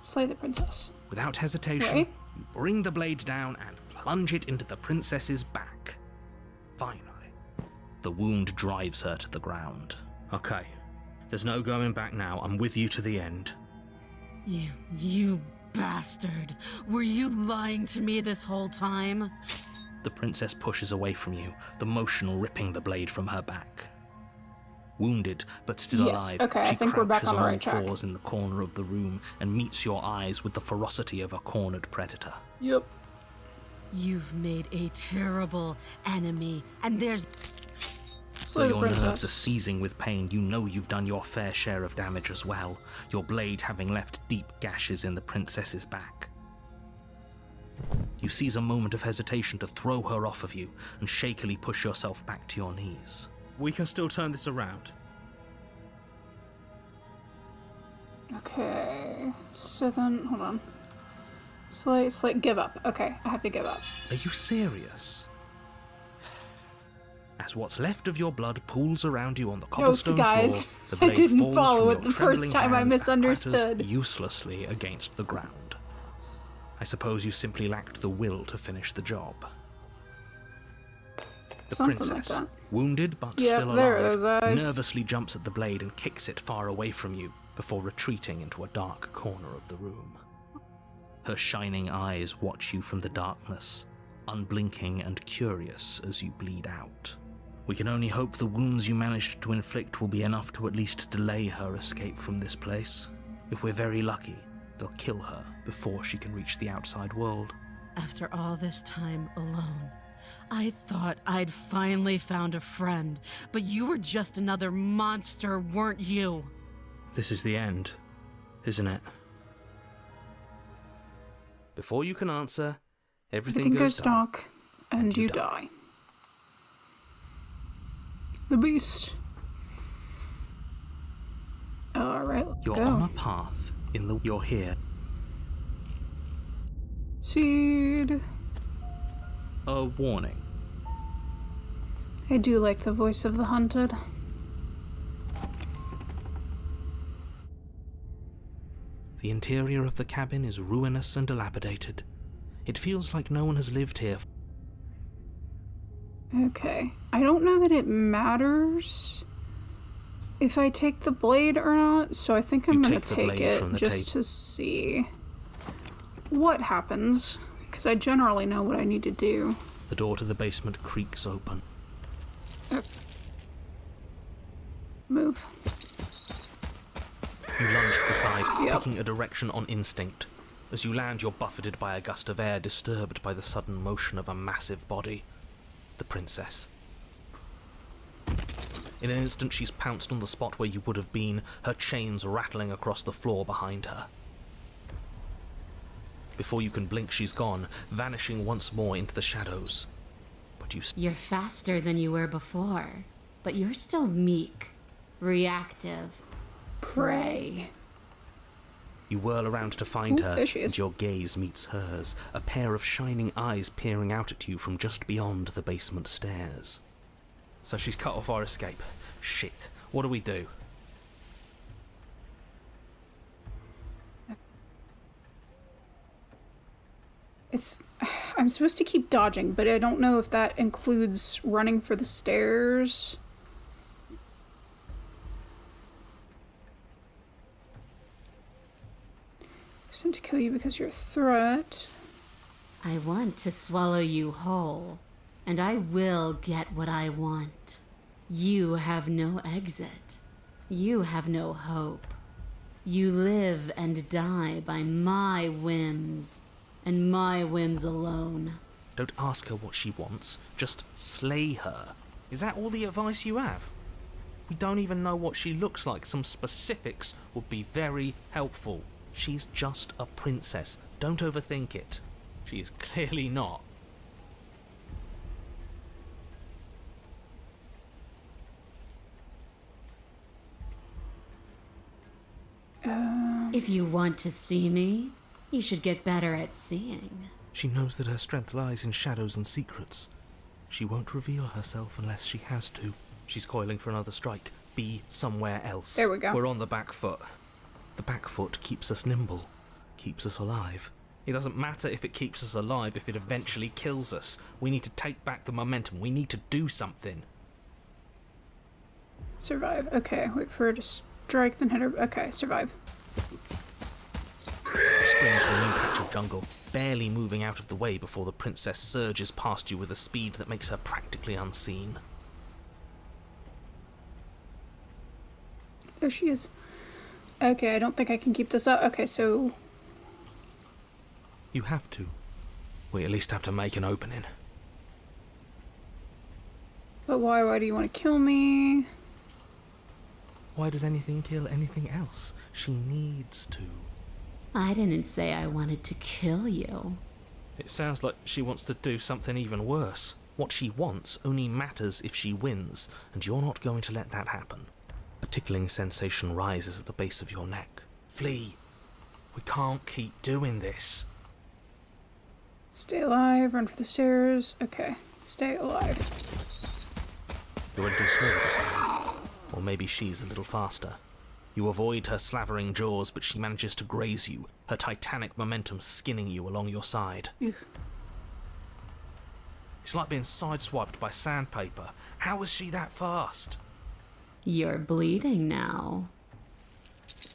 Slay the princess. Without hesitation, Right. you bring the blade down and plunge it into the princess's back. Finally, the wound drives her to the ground. Okay, there's no going back now. I'm with you to the end. You bastard. Were you lying to me this whole time? The princess pushes away from you, the motion ripping the blade from her back. Wounded, but still Yes, alive, okay, I she think we're back crouches on the on right all track. fours in the corner of the room and meets your eyes with the ferocity of a cornered predator. Yep. You've made a terrible enemy, and there's... Slay Though the your nerves are princess. seizing with pain, you know you've done your fair share of damage as well, your blade having left deep gashes in the princess's back. You seize a moment of hesitation to throw her off of you and shakily push yourself back to your knees. We can still turn this around. Okay. So then, hold on. Slay, give up. Okay, I have to give up. Are you serious? As what's left of your blood pools around you on the Notes, cobblestone guys. floor, the blade I didn't falls follow from it your the first trembling time I hands and misunderstood. clatters uselessly against the ground. I suppose you simply lacked the will to finish the job. The Something princess, like that. wounded but Yep, still there are alive, those eyes. nervously jumps at the blade and kicks it far away from you before retreating into a dark corner of the room. Her shining eyes watch you from the darkness, unblinking and curious as you bleed out. We can only hope the wounds you managed to inflict will be enough to at least delay her escape from this place. If we're very lucky, they'll kill her before she can reach the outside world. After all this time alone, I thought I'd finally found a friend, but you were just another monster, weren't you? This is the end, isn't it? Before you can answer, everything goes dark, and you die. The beast. Alright, let's You're go. on a path you're here. Seed. A warning. I do like the voice of the hunted. The interior of the cabin is ruinous and dilapidated. It feels like no one has lived here. Okay. I don't know that it matters if I take the blade or not, so I think I'm gonna take the take blade it from the just to see what happens, because I generally know what I need to do. The door to the basement creaks open. Move. You lunge to the side, Yep. picking a direction on instinct. As you land, you're buffeted by a gust of air disturbed by the sudden motion of a massive body. The princess. In an instant, she's pounced on the spot where you would have been, her chains rattling across the floor behind her. Before you can blink, she's gone, vanishing once more into the shadows. But You're faster than you were before, but you're still meek, reactive. Pray. You whirl around to find Ooh, her, there she is. and your gaze meets hers, a pair of shining eyes peering out at you from just beyond the basement stairs. So she's cut off our escape. Shit, what do we do? I'm supposed to keep dodging, but I don't know if that includes running for the stairs. Sent to kill you because you're a threat. I want to swallow you whole, and I will get what I want. You have no exit. You have no hope. You live and die by my whims, and my whims alone. Don't ask her what she wants, just slay her. Is that all the advice you have? We don't even know what she looks like. Some specifics would be very helpful. She's just a princess. Don't overthink it. She is clearly not. If you want to see me, you should get better at seeing. She knows that her strength lies in shadows and secrets. She won't reveal herself unless she has to. She's coiling for another strike. Be somewhere else. There we go. We're on the back foot. The back foot keeps us nimble, keeps us alive. It doesn't matter if it keeps us alive if it eventually kills us. We need to take back the momentum. We need to do something. Survive. Okay, wait for her to strike, then hit her. Okay, survive. You sprint to a new patch of jungle, barely moving out of the way before the princess surges past you with a speed that makes her practically unseen. There she is. Okay, I don't think I can keep this up. Okay, so... You have to. We at least have to make an opening. But why? Why do you want to kill me? Why does anything kill anything else? She needs to. I didn't say I wanted to kill you. It sounds like she wants to do something even worse. What she wants only matters if she wins, and you're not going to let that happen. A tickling sensation rises at the base of your neck. Flee. We can't keep doing this. Stay alive, run for the stairs. Okay, stay alive. You're a little slow this time. Or maybe she's a little faster. You avoid her slavering jaws, but she manages to graze you, her titanic momentum skinning you along your side. It's like being sideswiped by sandpaper. How is she that fast? You're bleeding now.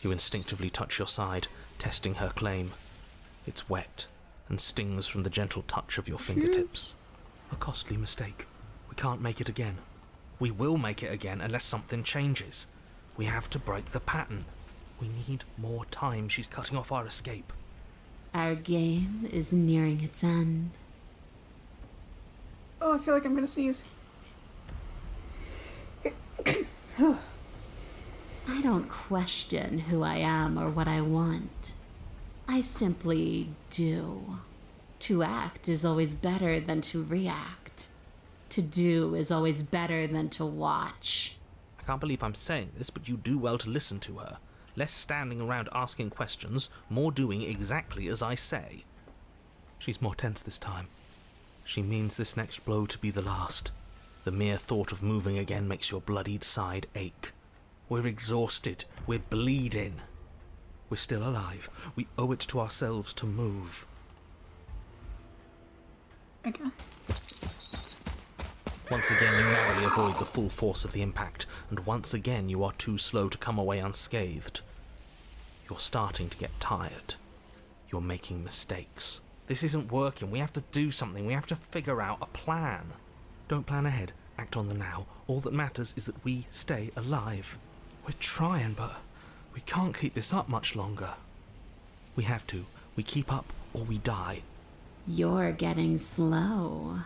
You instinctively touch your side, testing her claim. It's wet, and stings from the gentle touch of your fingertips. A costly mistake. We can't make it again. We will make it again unless something changes. We have to break the pattern. We need more time. She's cutting off our escape. Our game is nearing its end. Oh, I feel like I'm gonna sneeze. I don't question who I am or what I want. I simply do. To act is always better than to react. To do is always better than to watch. I can't believe I'm saying this, but you do well to listen to her. Less standing around asking questions, more doing exactly as I say. She's more tense this time. She means this next blow to be the last. The mere thought of moving again makes your bloodied side ache. We're exhausted. We're bleeding. We're still alive. We owe it to ourselves to move. Okay. Once again, you narrowly avoid the full force of the impact, and once again you are too slow to come away unscathed. You're starting to get tired. You're making mistakes. This isn't working. We have to do something. We have to figure out a plan. Don't plan ahead. Act on the now. All that matters is that we stay alive. We're trying, but we can't keep this up much longer. We have to. We keep up or we die. You're getting slow.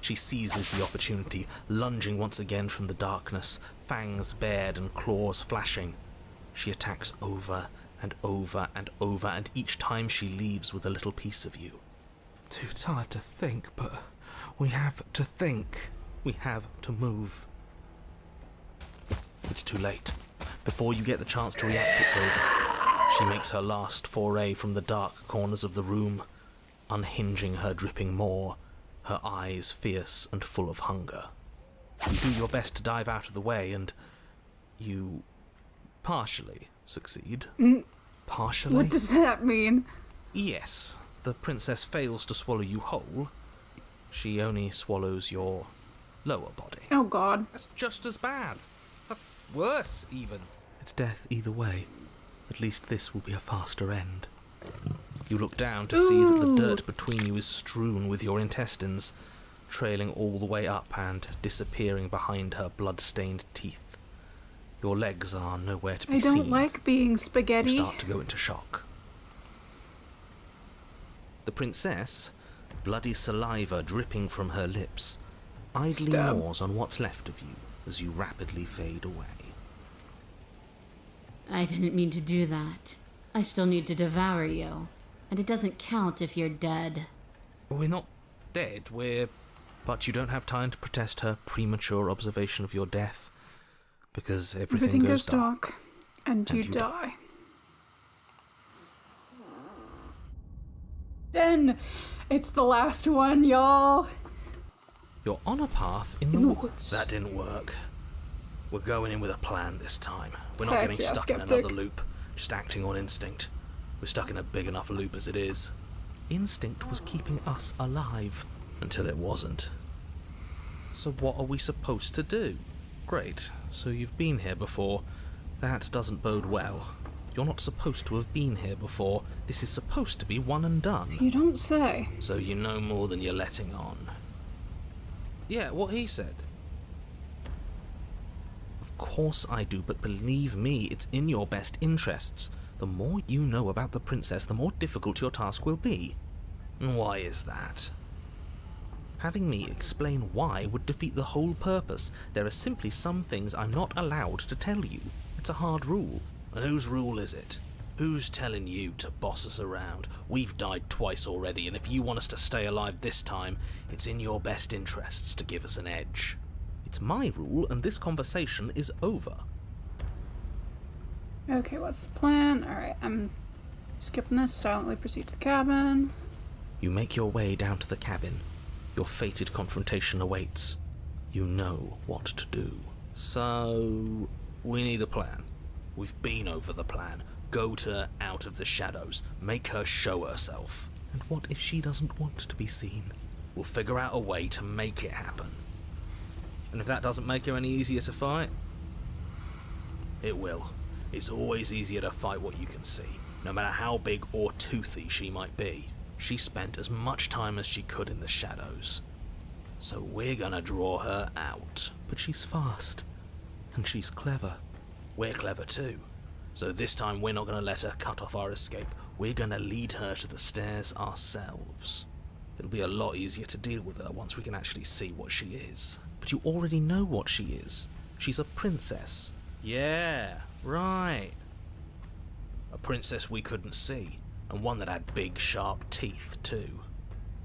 She seizes the opportunity, lunging once again from the darkness, fangs bared and claws flashing. She attacks over and over and over, and each time she leaves with a little piece of you. Too tired to think, but we have to think. We have to move. It's too late. Before you get the chance to react, it's over. She makes her last foray from the dark corners of the room, unhinging her dripping maw, her eyes fierce and full of hunger. You do your best to dive out of the way, and you partially succeed. Partially? What does that mean? Yes, the princess fails to swallow you whole. She only swallows your lower body. Oh god. That's just as bad. That's worse, even. It's death either way. At least this will be a faster end. You look down to see that the dirt between you is strewn with your intestines, trailing all the way up and disappearing behind her blood-stained teeth. Your legs are nowhere to be seen. I don't like being spaghetti. You start to go into shock. The princess, bloody saliva dripping from her lips, idly gnaws on what's left of you as you rapidly fade away. I didn't mean to do that. I still need to devour you. And it doesn't count if you're dead. We're not dead, But you don't have time to protest her premature observation of your death, because everything goes dark. And you die. Then, it's the last one, y'all. You're on a path in the woods. That didn't work. We're going in with a plan this time. We're not getting stuck in another loop, just acting on instinct. We're stuck in a big enough loop as it is. Instinct was keeping us alive, until it wasn't. So what are we supposed to do? Great, so you've been here before. That doesn't bode well. You're not supposed to have been here before. This is supposed to be one and done. You don't say. So you know more than you're letting on. Yeah, what he said. Of course I do, but believe me, it's in your best interests. The more you know about the princess, the more difficult your task will be. Why is that? Having me explain why would defeat the whole purpose. There are simply some things I'm not allowed to tell you. It's a hard rule. And whose rule is it? Who's telling you to boss us around? We've died twice already, and if you want us to stay alive this time, it's in your best interests to give us an edge. It's my rule, and this conversation is over. Okay, what's the plan? Alright, I'm skipping this. Silently proceed to the cabin. You make your way down to the cabin. Your fated confrontation awaits. You know what to do. So, we need a plan. We've been over the plan. Goad her out of the shadows. Make her show herself. And what if she doesn't want to be seen? We'll figure out a way to make it happen. And if that doesn't make her any easier to fight, it will. It's always easier to fight what you can see, no matter how big or toothy she might be. She spent as much time as she could in the shadows. So we're gonna draw her out. But she's fast, and she's clever. We're clever too. So this time we're not gonna let her cut off our escape. We're gonna lead her to the stairs ourselves. It'll be a lot easier to deal with her once we can actually see what she is. But you already know what she is. She's a princess. Yeah, right. A princess we couldn't see, and one that had big, sharp teeth, too.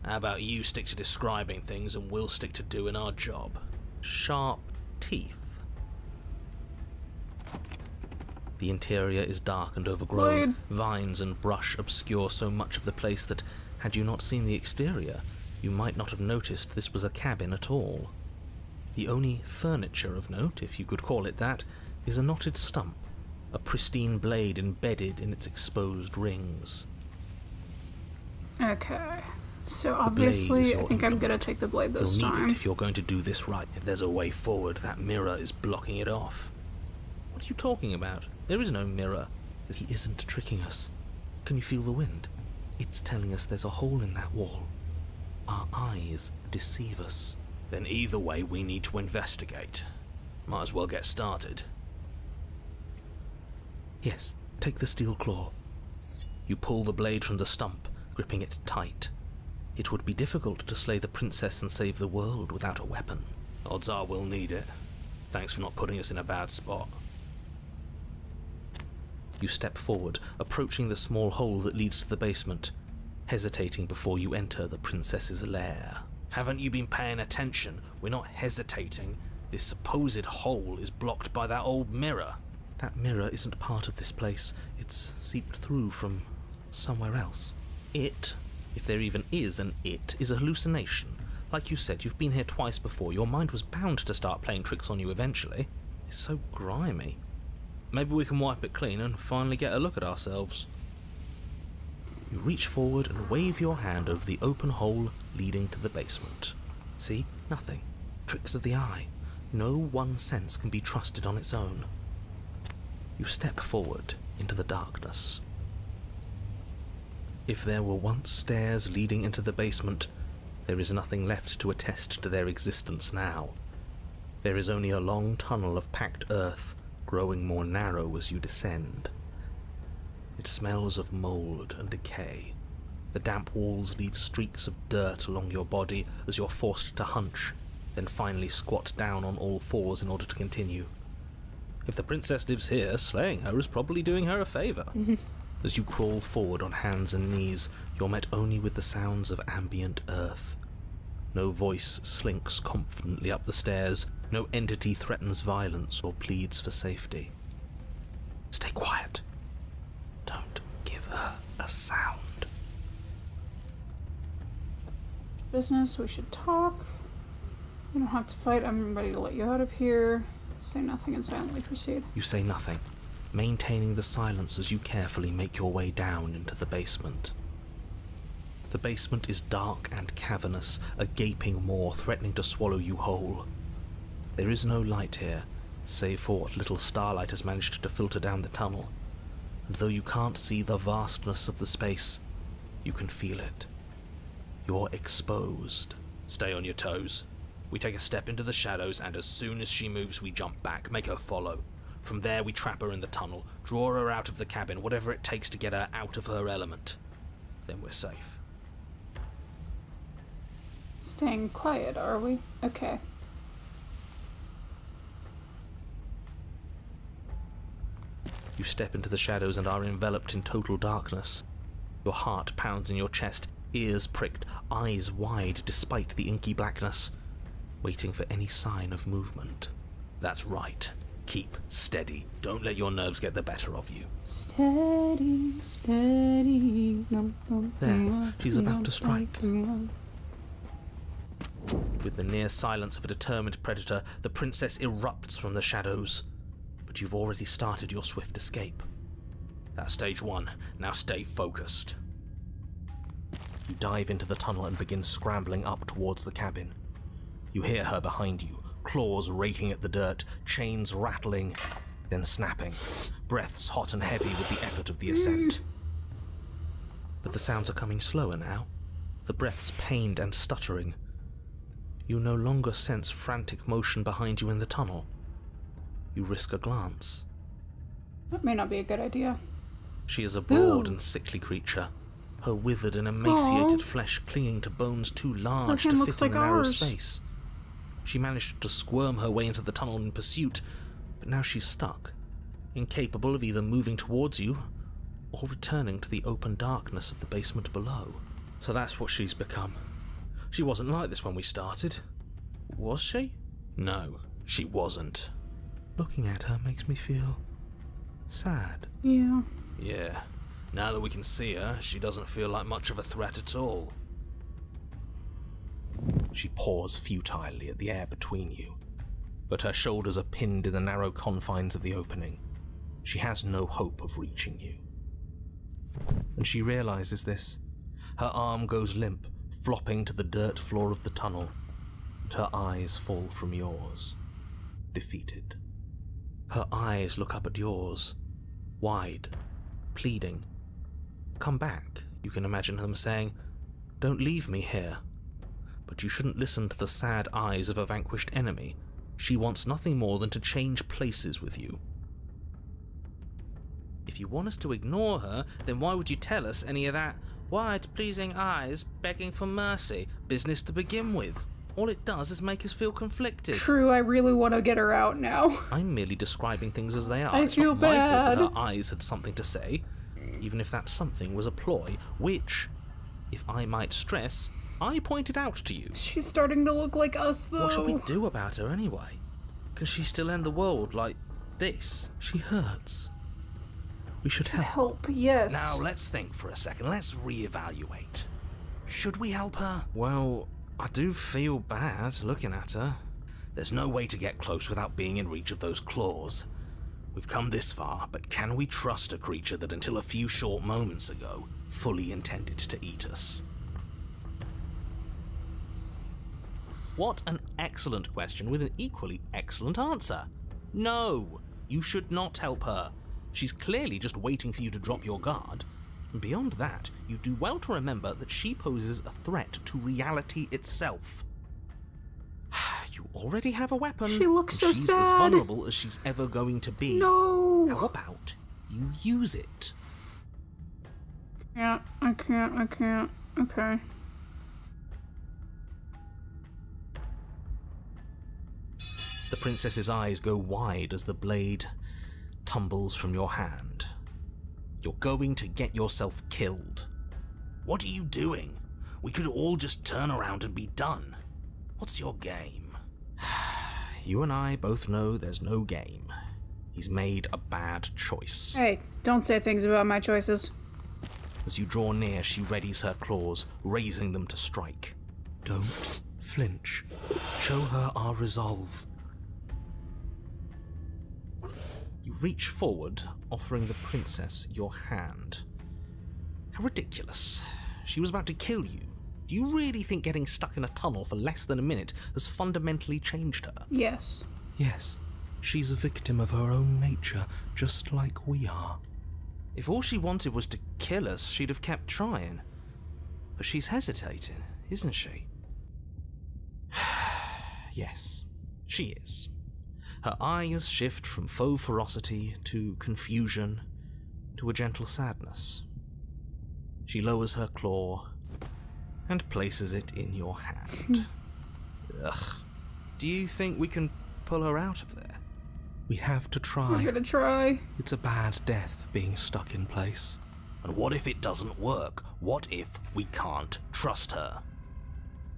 How about you stick to describing things and we'll stick to doing our job? Sharp teeth. The interior is dark and overgrown. Vines and brush obscure so much of the place that, had you not seen the exterior, you might not have noticed this was a cabin at all. The only furniture of note, if you could call it that, is a knotted stump, a pristine blade embedded in its exposed rings. Okay. So obviously, I think I'm gonna take the blade this time. You'll need it if you're going to do this right. If there's a way forward, that mirror is blocking it off. What are you talking about? There is no mirror. He isn't tricking us. Can you feel the wind? It's telling us there's a hole in that wall. Our eyes deceive us. Then either way, we need to investigate. Might as well get started. Yes, take the steel claw. You pull the blade from the stump, gripping it tight. It would be difficult to slay the princess and save the world without a weapon. Odds are we'll need it. Thanks for not putting us in a bad spot. You step forward, approaching the small hole that leads to the basement, hesitating before you enter the princess's lair. Haven't you been paying attention? We're not hesitating. This supposed hole is blocked by that old mirror. That mirror isn't part of this place. It's seeped through from somewhere else. It, if there even is an it, is a hallucination. Like you said, you've been here twice before. Your mind was bound to start playing tricks on you eventually. It's so grimy. Maybe we can wipe it clean and finally get a look at ourselves. You reach forward and wave your hand over the open hole leading to the basement. See? Nothing. Tricks of the eye. No one sense can be trusted on its own. You step forward into the darkness. If there were once stairs leading into the basement, there is nothing left to attest to their existence now. There is only a long tunnel of packed earth, growing more narrow as you descend. It smells of mold and decay. The damp walls leave streaks of dirt along your body as you're forced to hunch, then finally squat down on all fours in order to continue. If the princess lives here, slaying her is probably doing her a favour. As you crawl forward on hands and knees, you're met only with the sounds of ambient earth. No voice slinks confidently up the stairs, no entity threatens violence or pleads for safety. Stay quiet. Don't give her a sound. Business, we should talk. You don't have to fight, I'm ready to let you out of here. Say nothing and silently proceed. You say nothing, maintaining the silence as you carefully make your way down into the basement. The basement is dark and cavernous, a gaping maw threatening to swallow you whole. There is no light here, save for what little starlight has managed to filter down the tunnel. And though you can't see the vastness of the space, you can feel it. You're exposed. Stay on your toes. We take a step into the shadows, and as soon as she moves, we jump back, make her follow. From there, we trap her in the tunnel, draw her out of the cabin, whatever it takes to get her out of her element. Then we're safe. Staying quiet, are we? Okay. You step into the shadows and are enveloped in total darkness. Your heart pounds in your chest, ears pricked, eyes wide despite the inky blackness, waiting for any sign of movement. That's right. Keep steady. Don't let your nerves get the better of you. Steady, steady. There, she's about to strike. With the near silence of a determined predator, the princess erupts from the shadows. But you've already started your swift escape. That's stage 1. Now stay focused. You dive into the tunnel and begin scrambling up towards the cabin. You hear her behind you, claws raking at the dirt, chains rattling, then snapping, breaths hot and heavy with the effort of the ascent. But the sounds are coming slower now, the breaths pained and stuttering. You no longer sense frantic motion behind you in the tunnel. You risk a glance. That may not be a good idea. She is a broad Ooh. and sickly creature, her withered and emaciated flesh clinging to bones too large to fit in the narrow space. She managed to squirm her way into the tunnel in pursuit, but now she's stuck, incapable of either moving towards you or returning to the open darkness of the basement below. So that's what she's become. She wasn't like this when we started. Was she? No, she wasn't. Looking at her makes me feel sad. Yeah. Yeah. Now that we can see her, she doesn't feel like much of a threat at all. She paws futilely at the air between you, but her shoulders are pinned in the narrow confines of the opening. She has no hope of reaching you. And she realizes this. Her arm goes limp, flopping to the dirt floor of the tunnel, and her eyes fall from yours, defeated. Her eyes look up at yours, wide, pleading. Come back, you can imagine them saying. Don't leave me here. But you shouldn't listen to the sad eyes of a vanquished enemy. She wants nothing more than to change places with you. If you want us to ignore her, then why would you tell us any of that wide, pleasing eyes begging for mercy business to begin with? All it does is make us feel conflicted. True, I really want to get her out now. I'm merely describing things as they are. I It's feel not my fault bad. that her eyes had something to say, even if that something was a ploy, which, if I might stress, I pointed out to you. She's starting to look like us, though. What should we do about her anyway? Can she still end the world like this? She hurts. We should help. Help, yes. Now let's think for a second. Let's reevaluate. Should we help her? Well, I do feel bad looking at her. There's no way to get close without being in reach of those claws. We've come this far, but can we trust a creature that until a few short moments ago fully intended to eat us? What an excellent question with an equally excellent answer. No, you should not help her. She's clearly just waiting for you to drop your guard. And beyond that, you do well to remember that she poses a threat to reality itself. You already have a weapon. She looks and so she's sad. as vulnerable as she's ever going to be. No. How about you use it? I can't. Okay. The princess's eyes go wide as the blade tumbles from your hand. You're going to get yourself killed. What are you doing? We could all just turn around and be done. What's your game? You and I both know there's no game. He's made a bad choice. Hey, don't say things about my choices. As you draw near, she readies her claws, raising them to strike. Don't flinch. Show her our resolve. You reach forward, offering the princess your hand. How ridiculous. She was about to kill you. Do you really think getting stuck in a tunnel for less than a minute has fundamentally changed her? Yes. Yes. She's a victim of her own nature, just like we are. If all she wanted was to kill us, she'd have kept trying. But she's hesitating, isn't she? Yes, she is. Her eyes shift from faux ferocity to confusion to a gentle sadness. She lowers her claw and places it in your hand. Ugh. Do you think we can pull her out of there? We have to try. We're gonna try. It's a bad death being stuck in place. And what if it doesn't work? What if we can't trust her?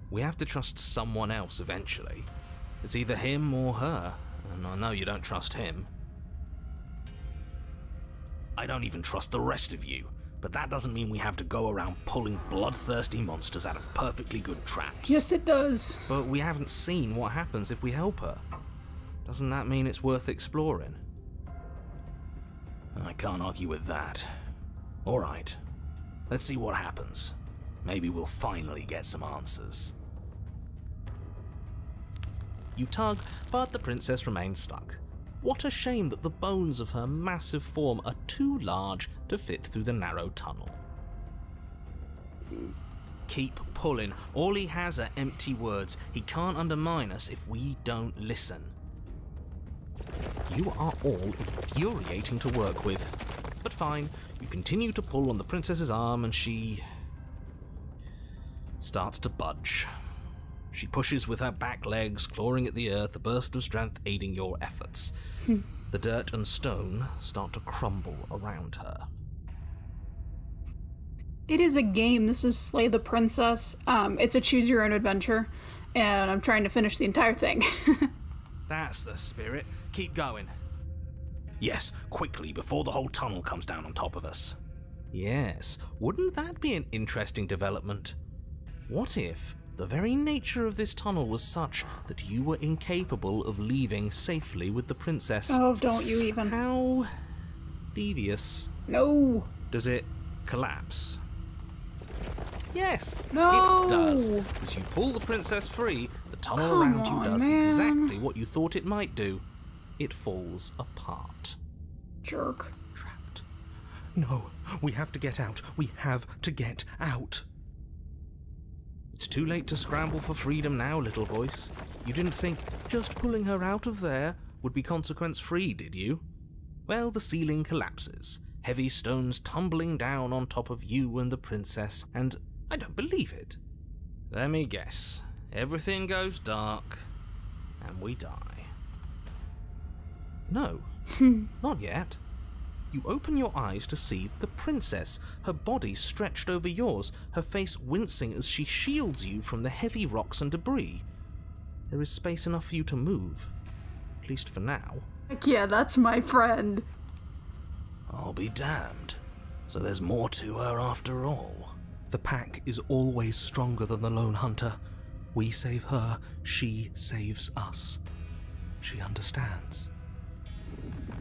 We have to trust someone else eventually. It's either him or her, and I know you don't trust him. I don't even trust the rest of you. but that doesn't mean we have to go around pulling bloodthirsty monsters out of perfectly good traps. Yes, it does. But we haven't seen what happens if we help her. Doesn't that mean it's worth exploring? I can't argue with that. Alright, let's see what happens. Maybe we'll finally get some answers. You tug, but the princess remains stuck. What a shame that the bones of her massive form are too large to fit through the narrow tunnel. Keep pulling. All he has are empty words. He can't undermine us if we don't listen. You are all infuriating to work with. But fine, you continue to pull on the princess's arm and she starts to budge. She pushes with her back legs, clawing at the earth, a burst of strength aiding your efforts. The dirt and stone start to crumble around her. It is a game. This is Slay the Princess. It's a choose-your-own-adventure, and I'm trying to finish the entire thing. That's the spirit. Keep going. Yes, quickly, before the whole tunnel comes down on top of us. Yes, wouldn't that be an interesting development? What if the very nature of this tunnel was such that you were incapable of leaving safely with the princess? Oh, don't you even. How devious. No. Does it collapse? Yes, No. it does. As you pull the princess free, the tunnel Come around you on, does man. exactly what you thought it might do. It falls apart. Jerk. Trapped. No, we have to get out. We have to get out. It's too late to scramble for freedom now, little voice. You didn't think just pulling her out of there would be consequence-free, did you? Well, the ceiling collapses, heavy stones tumbling down on top of you and the princess, and I don't believe it. Let me guess. Everything goes dark, and we die. No, not yet. You open your eyes to see the princess, her body stretched over yours, her face wincing as she shields you from the heavy rocks and debris. There is space enough for you to move, at least for now. Heck yeah, that's my friend. I'll be damned. So there's more to her after all. The pack is always stronger than the lone hunter. We save her, she saves us. She understands.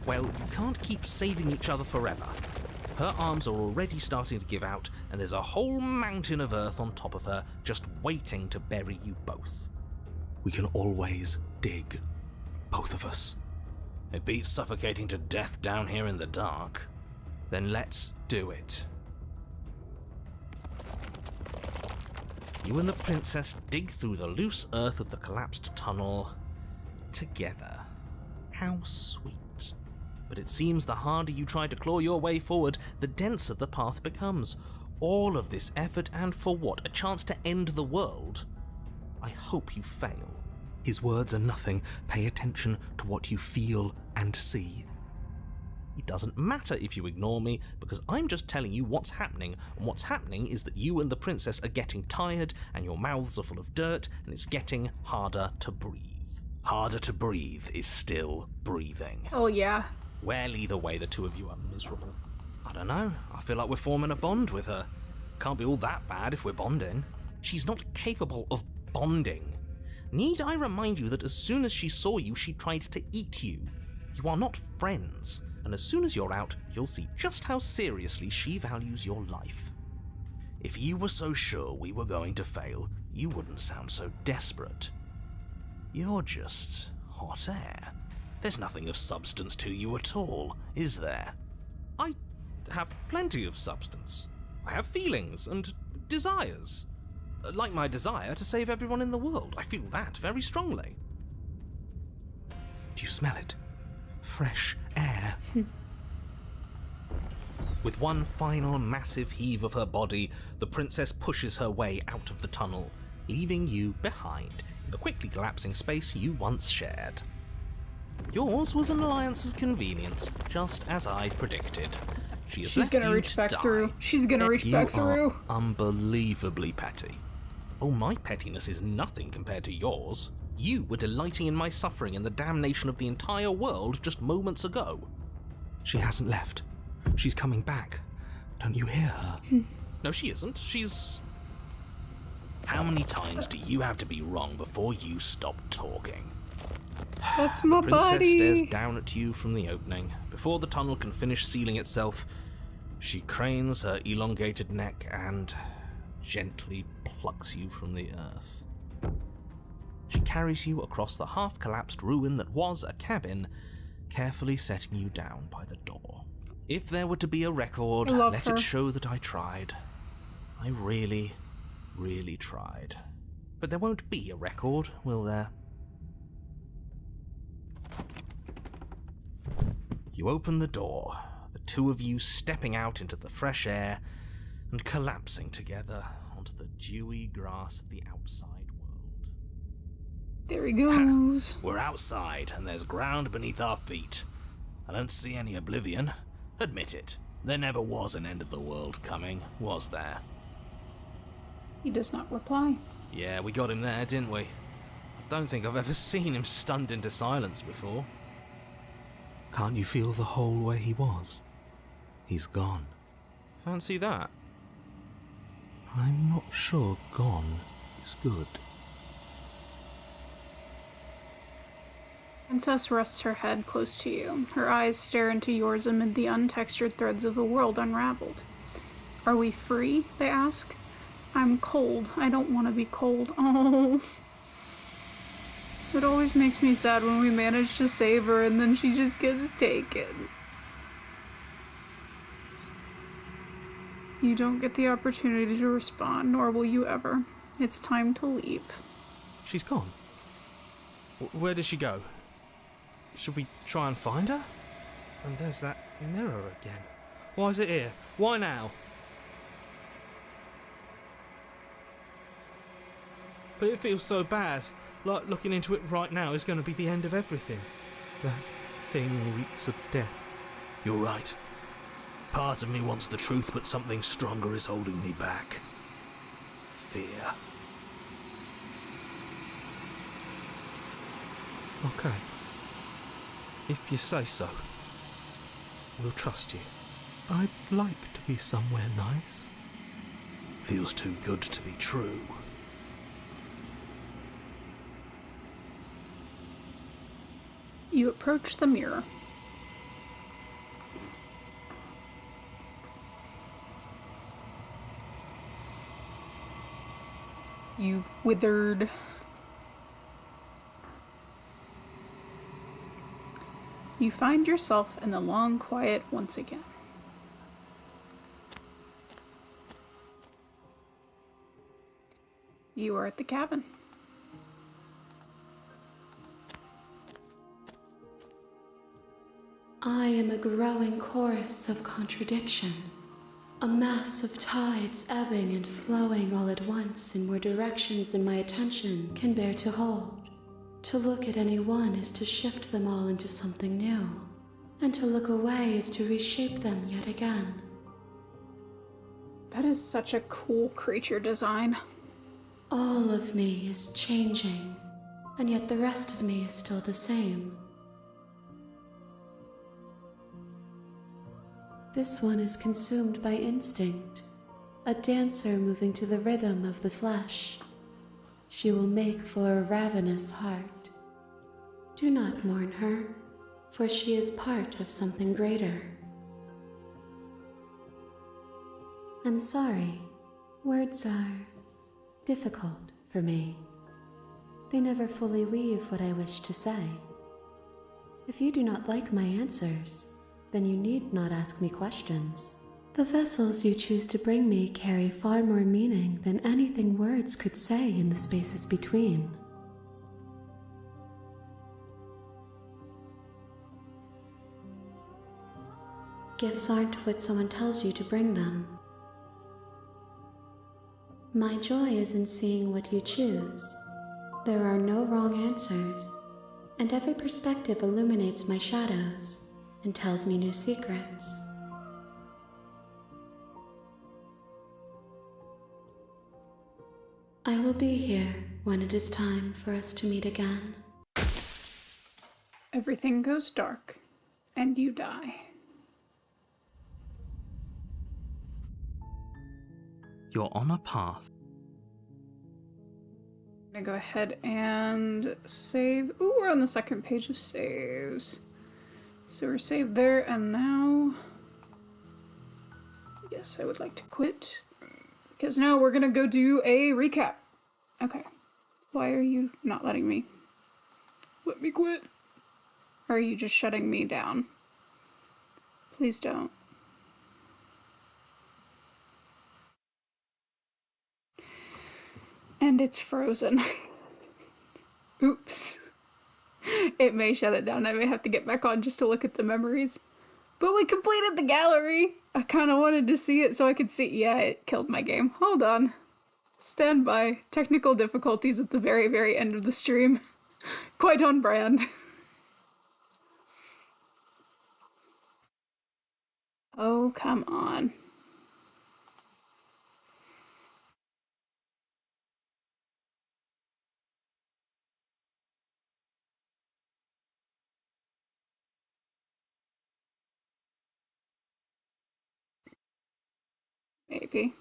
Well, you can't keep saving each other forever. Her arms are already starting to give out, and there's a whole mountain of earth on top of her, just waiting to bury you both. We can always dig. Both of us. It beats suffocating to death down here in the dark. Then let's do it. You and the princess dig through the loose earth of the collapsed tunnel together. How sweet. But it seems the harder you try to claw your way forward, the denser the path becomes. All of this effort, and for what? A chance to end the world? I hope you fail. His words are nothing. Pay attention to what you feel and see. It doesn't matter if you ignore me, because I'm just telling you what's happening, and what's happening is that you and the princess are getting tired, and your mouths are full of dirt, and it's getting harder to breathe. Harder to breathe is still breathing. Oh yeah. Well, either way, the two of you are miserable. I don't know, I feel like we're forming a bond with her. Can't be all that bad if we're bonding. She's not capable of bonding. Need I remind you that as soon as she saw you, she tried to eat you? You are not friends, and as soon as you're out, you'll see just how seriously she values your life. If you were so sure we were going to fail, you wouldn't sound so desperate. You're just hot air. There's nothing of substance to you at all, is there? I have plenty of substance. I have feelings and desires. Like my desire to save everyone in the world. I feel that very strongly. Do you smell it? Fresh air. With one final massive heave of her body, the princess pushes her way out of the tunnel, leaving you behind in the quickly collapsing space you once shared. Yours was an alliance of convenience, just as I predicted. She's gonna reach back through. She's gonna reach back through. You are unbelievably petty. Oh, my pettiness is nothing compared to yours. You were delighting in my suffering and the damnation of the entire world just moments ago. She hasn't left. She's coming back. Don't you hear her? No, she isn't. She's... How many times do you have to be wrong before you stop talking? That's my Princess buddy. stares down at you from the opening. Before the tunnel can finish sealing itself, she cranes her elongated neck and gently plucks you from the earth. She carries you across the half-collapsed ruin that was a cabin, carefully setting you down by the door. If there were to be a record, let it show that I tried. I really, really tried. But there won't be a record, will there? You open the door, the two of you stepping out into the fresh air and collapsing together onto the dewy grass of the outside world. There he goes. We're outside, and there's ground beneath our feet. I don't see any oblivion. Admit it. There never was an end of the world coming, was there? He does not reply. Yeah, we got him there, didn't we? I don't think I've ever seen him stunned into silence before. Can't you feel the hole where he was? He's gone. Fancy that. I'm not sure gone is good. Princess rests her head close to you. Her eyes stare into yours amid the untextured threads of the world unraveled. Are we free? They ask. I'm cold. I don't want to be cold. Oh. It always makes me sad when we manage to save her and then she just gets taken. You don't get the opportunity to respond, nor will you ever. It's time to leave. She's gone. Where did she go? Should we try and find her? And there's that mirror again. Why is it here? Why now? But it feels so bad. Like looking into it right now is going to be the end of everything. That thing reeks of death. You're right. Part of me wants the truth, but something stronger is holding me back. Fear. Okay. If you say so, we'll trust you. I'd like to be somewhere nice. Feels too good to be true. You approach the mirror. You've withered. You find yourself in the long quiet once again. You are at the cabin. I am a growing chorus of contradiction, a mass of tides ebbing and flowing all at once in more directions than my attention can bear to hold. To look at any one is to shift them all into something new, and to look away is to reshape them yet again. That is such a cool creature design. All of me is changing, and yet the rest of me is still the same. This one is consumed by instinct, a dancer moving to the rhythm of the flesh. She will make for a ravenous heart. Do not mourn her, for she is part of something greater. I'm sorry, words are difficult for me. They never fully weave what I wish to say. If you do not like my answers, then you need not ask me questions. The vessels you choose to bring me carry far more meaning than anything words could say in the spaces between. Gifts aren't what someone tells you to bring them. My joy is in seeing what you choose. There are no wrong answers, and every perspective illuminates my shadows and tells me new secrets. I will be here when it is time for us to meet again. Everything goes dark, and you die. You're on a path. I'm gonna go ahead and save. Ooh, we're on the second page of saves. So we're saved there, and now... Yes, I would like to quit. Because now we're gonna go do a recap. Okay. Why are you not letting me? Let me quit. Or are you just shutting me down? Please don't. And it's frozen. Oops. It may shut it down. I may have to get back on just to look at the memories. But we completed the gallery. I kind of wanted to see it so I could see. Yeah, it killed my game. Hold on. Stand by. Technical difficulties at the very, very end of the stream. Quite on brand. Oh, come on. Maybe.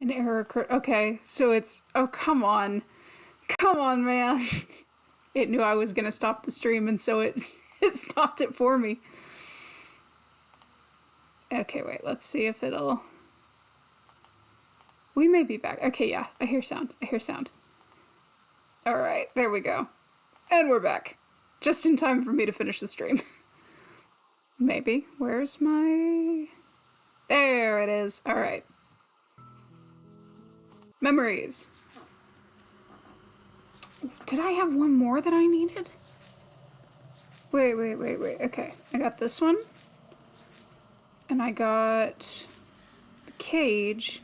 An error. Okay, so it's... Oh, come on. Come on, man. It knew I was gonna stop the stream, and so it stopped it for me. Okay, wait, let's see if it'll... We may be back. Okay, yeah, I hear sound. I hear sound. Alright, there we go. And we're back. Just in time for me to finish the stream. Maybe. Where's my... There it is. Alright. Memories. Did I have one more that I needed? Wait. Okay, I got this one. And I got the cage.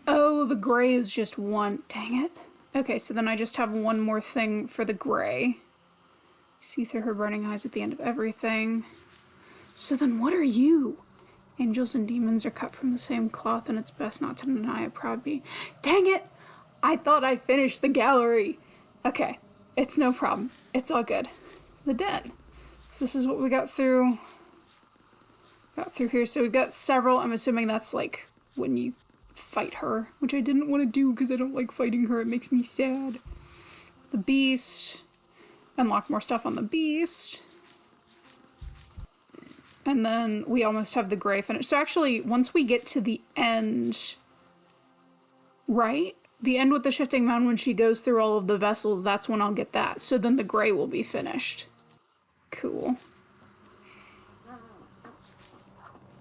Oh, the gray is just one. Dang it. Okay, so then I just have one more thing for the gray. See through her burning eyes at the end of everything. So then what are you? Angels and demons are cut from the same cloth, and it's best not to deny a proud being. Dang it! I thought I finished the gallery. Okay, it's no problem. It's all good. The dead. So this is what we got through. Here. So we've got several. I'm assuming that's like when you fight her, which I didn't want to do because I don't like fighting her. It makes me sad. The beast. Unlock more stuff on the beast. And then we almost have the gray finish. So actually, once we get to the end, right? The end with the shifting mound, when she goes through all of the vessels, that's when I'll get that. So then the gray will be finished. Cool.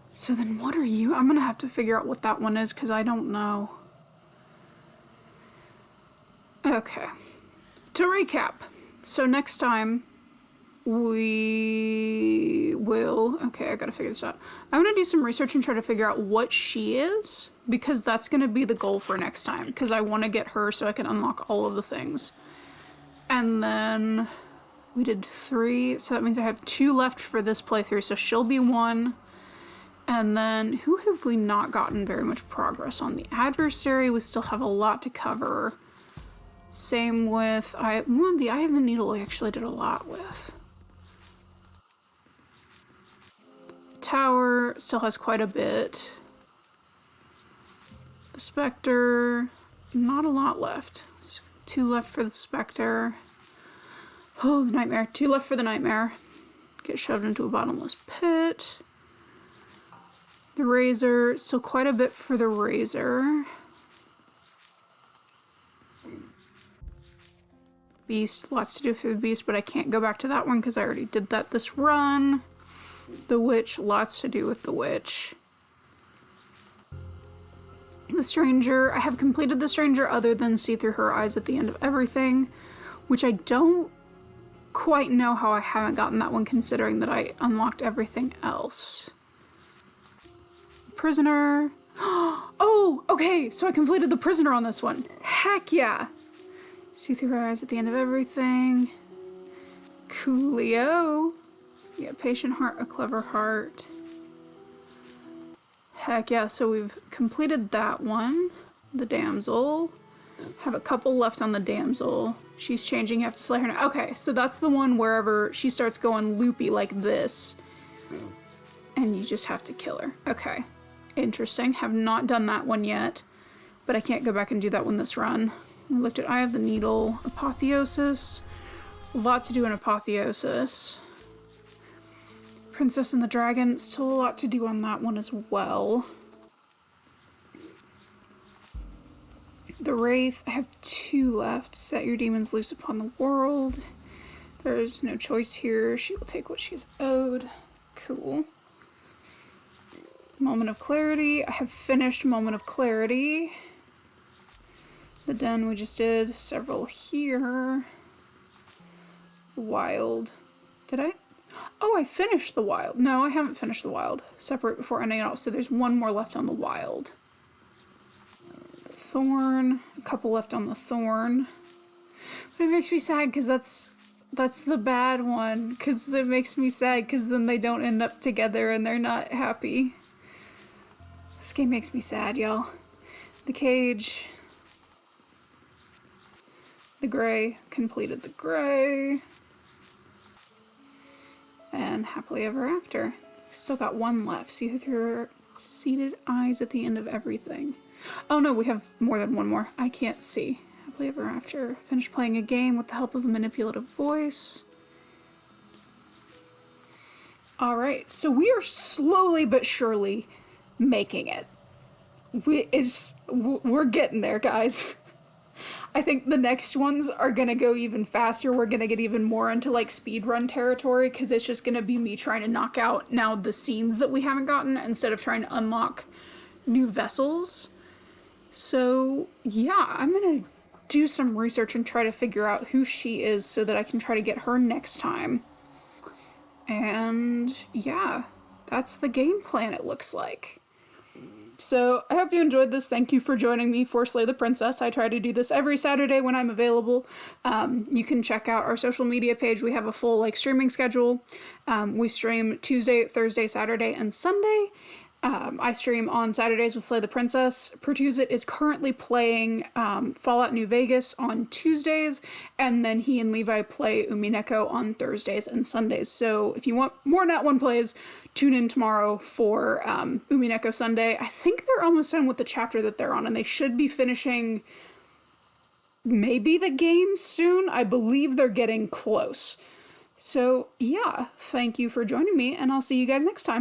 So then what are you? I'm gonna have to figure out what that one is because I don't know. Okay. To recap. So next time we will... Okay, I gotta figure this out. I'm gonna do some research and try to figure out what she is, because that's gonna be the goal for next time, because I want to get her so I can unlock all of the things. And then we did 3, so that means I have 2 left for this playthrough, so she'll be 1. And then who have we not gotten very much progress on? The adversary, we still have a lot to cover. Same with the Eye of the Needle I actually did a lot with. Tower still has quite a bit. The Spectre, not a lot left. 2 left for the Spectre. Oh, the Nightmare. 2 left for the Nightmare. Get shoved into a bottomless pit. The Razor, still quite a bit for the Razor. Beast, lots to do for the Beast, but I can't go back to that one because I already did that this run. The Witch, lots to do with the Witch. The Stranger, I have completed the Stranger other than see through her eyes at the end of everything, which I don't quite know how I haven't gotten that one considering that I unlocked everything else. Prisoner. Oh, okay, so I completed the Prisoner on this one. Heck yeah. See through her eyes at the end of everything. Coolio. Yeah, patient heart, a clever heart. Heck yeah, so we've completed that one. The damsel. Have a couple left on the damsel. She's changing, you have to slay her now. Okay, so that's the one wherever she starts going loopy like this. And you just have to kill her. Okay, interesting. Have not done that one yet. But I can't go back and do that one this run. We looked at Eye of the Needle, Apotheosis. A lot to do in Apotheosis. Princess and the Dragon, still a lot to do on that one as well. The Wraith, I have 2 left. Set your demons loose upon the world. There's no choice here. She will take what she's owed. Cool. Moment of Clarity. I have finished Moment of Clarity. The Den we just did. Several here. Wild. Did I? Oh, I finished the Wild. No, I haven't finished the Wild. Separate before ending it all. So there's one more left on the Wild. Thorn. A couple left on the Thorn. But it makes me sad because that's the bad one. Because it makes me sad because then they don't end up together and they're not happy. This game makes me sad, y'all. The Cage. The Gray. Completed the Gray. And Happily Ever After. Still got one left. See with your seated eyes at the end of everything. Oh no, we have more than one more. I can't see. Happily Ever After. Finish playing a game with the help of a manipulative voice. Alright, so we are slowly but surely making it. We're getting there, guys. I think the next ones are gonna go even faster. We're gonna get even more into like speedrun territory because it's just gonna be me trying to knock out now the scenes that we haven't gotten instead of trying to unlock new vessels. So yeah, I'm gonna do some research and try to figure out who she is so that I can try to get her next time. And yeah, that's the game plan, it looks like. So I hope you enjoyed this. Thank you for joining me for Slay the Princess. I try to do this every Saturday when I'm available. You can check out our social media page. We have a full streaming schedule. We stream Tuesday, Thursday, Saturday, and Sunday. I stream on Saturdays with Slay the Princess. Pertuzit is currently playing Fallout New Vegas on Tuesdays, and then he and Levi play Umineko on Thursdays and Sundays. So if you want more Nat 1 plays, tune in tomorrow for Umineko Sunday. I think they're almost done with the chapter that they're on, and they should be finishing maybe the game soon. I believe they're getting close. So yeah, thank you for joining me, and I'll see you guys next time.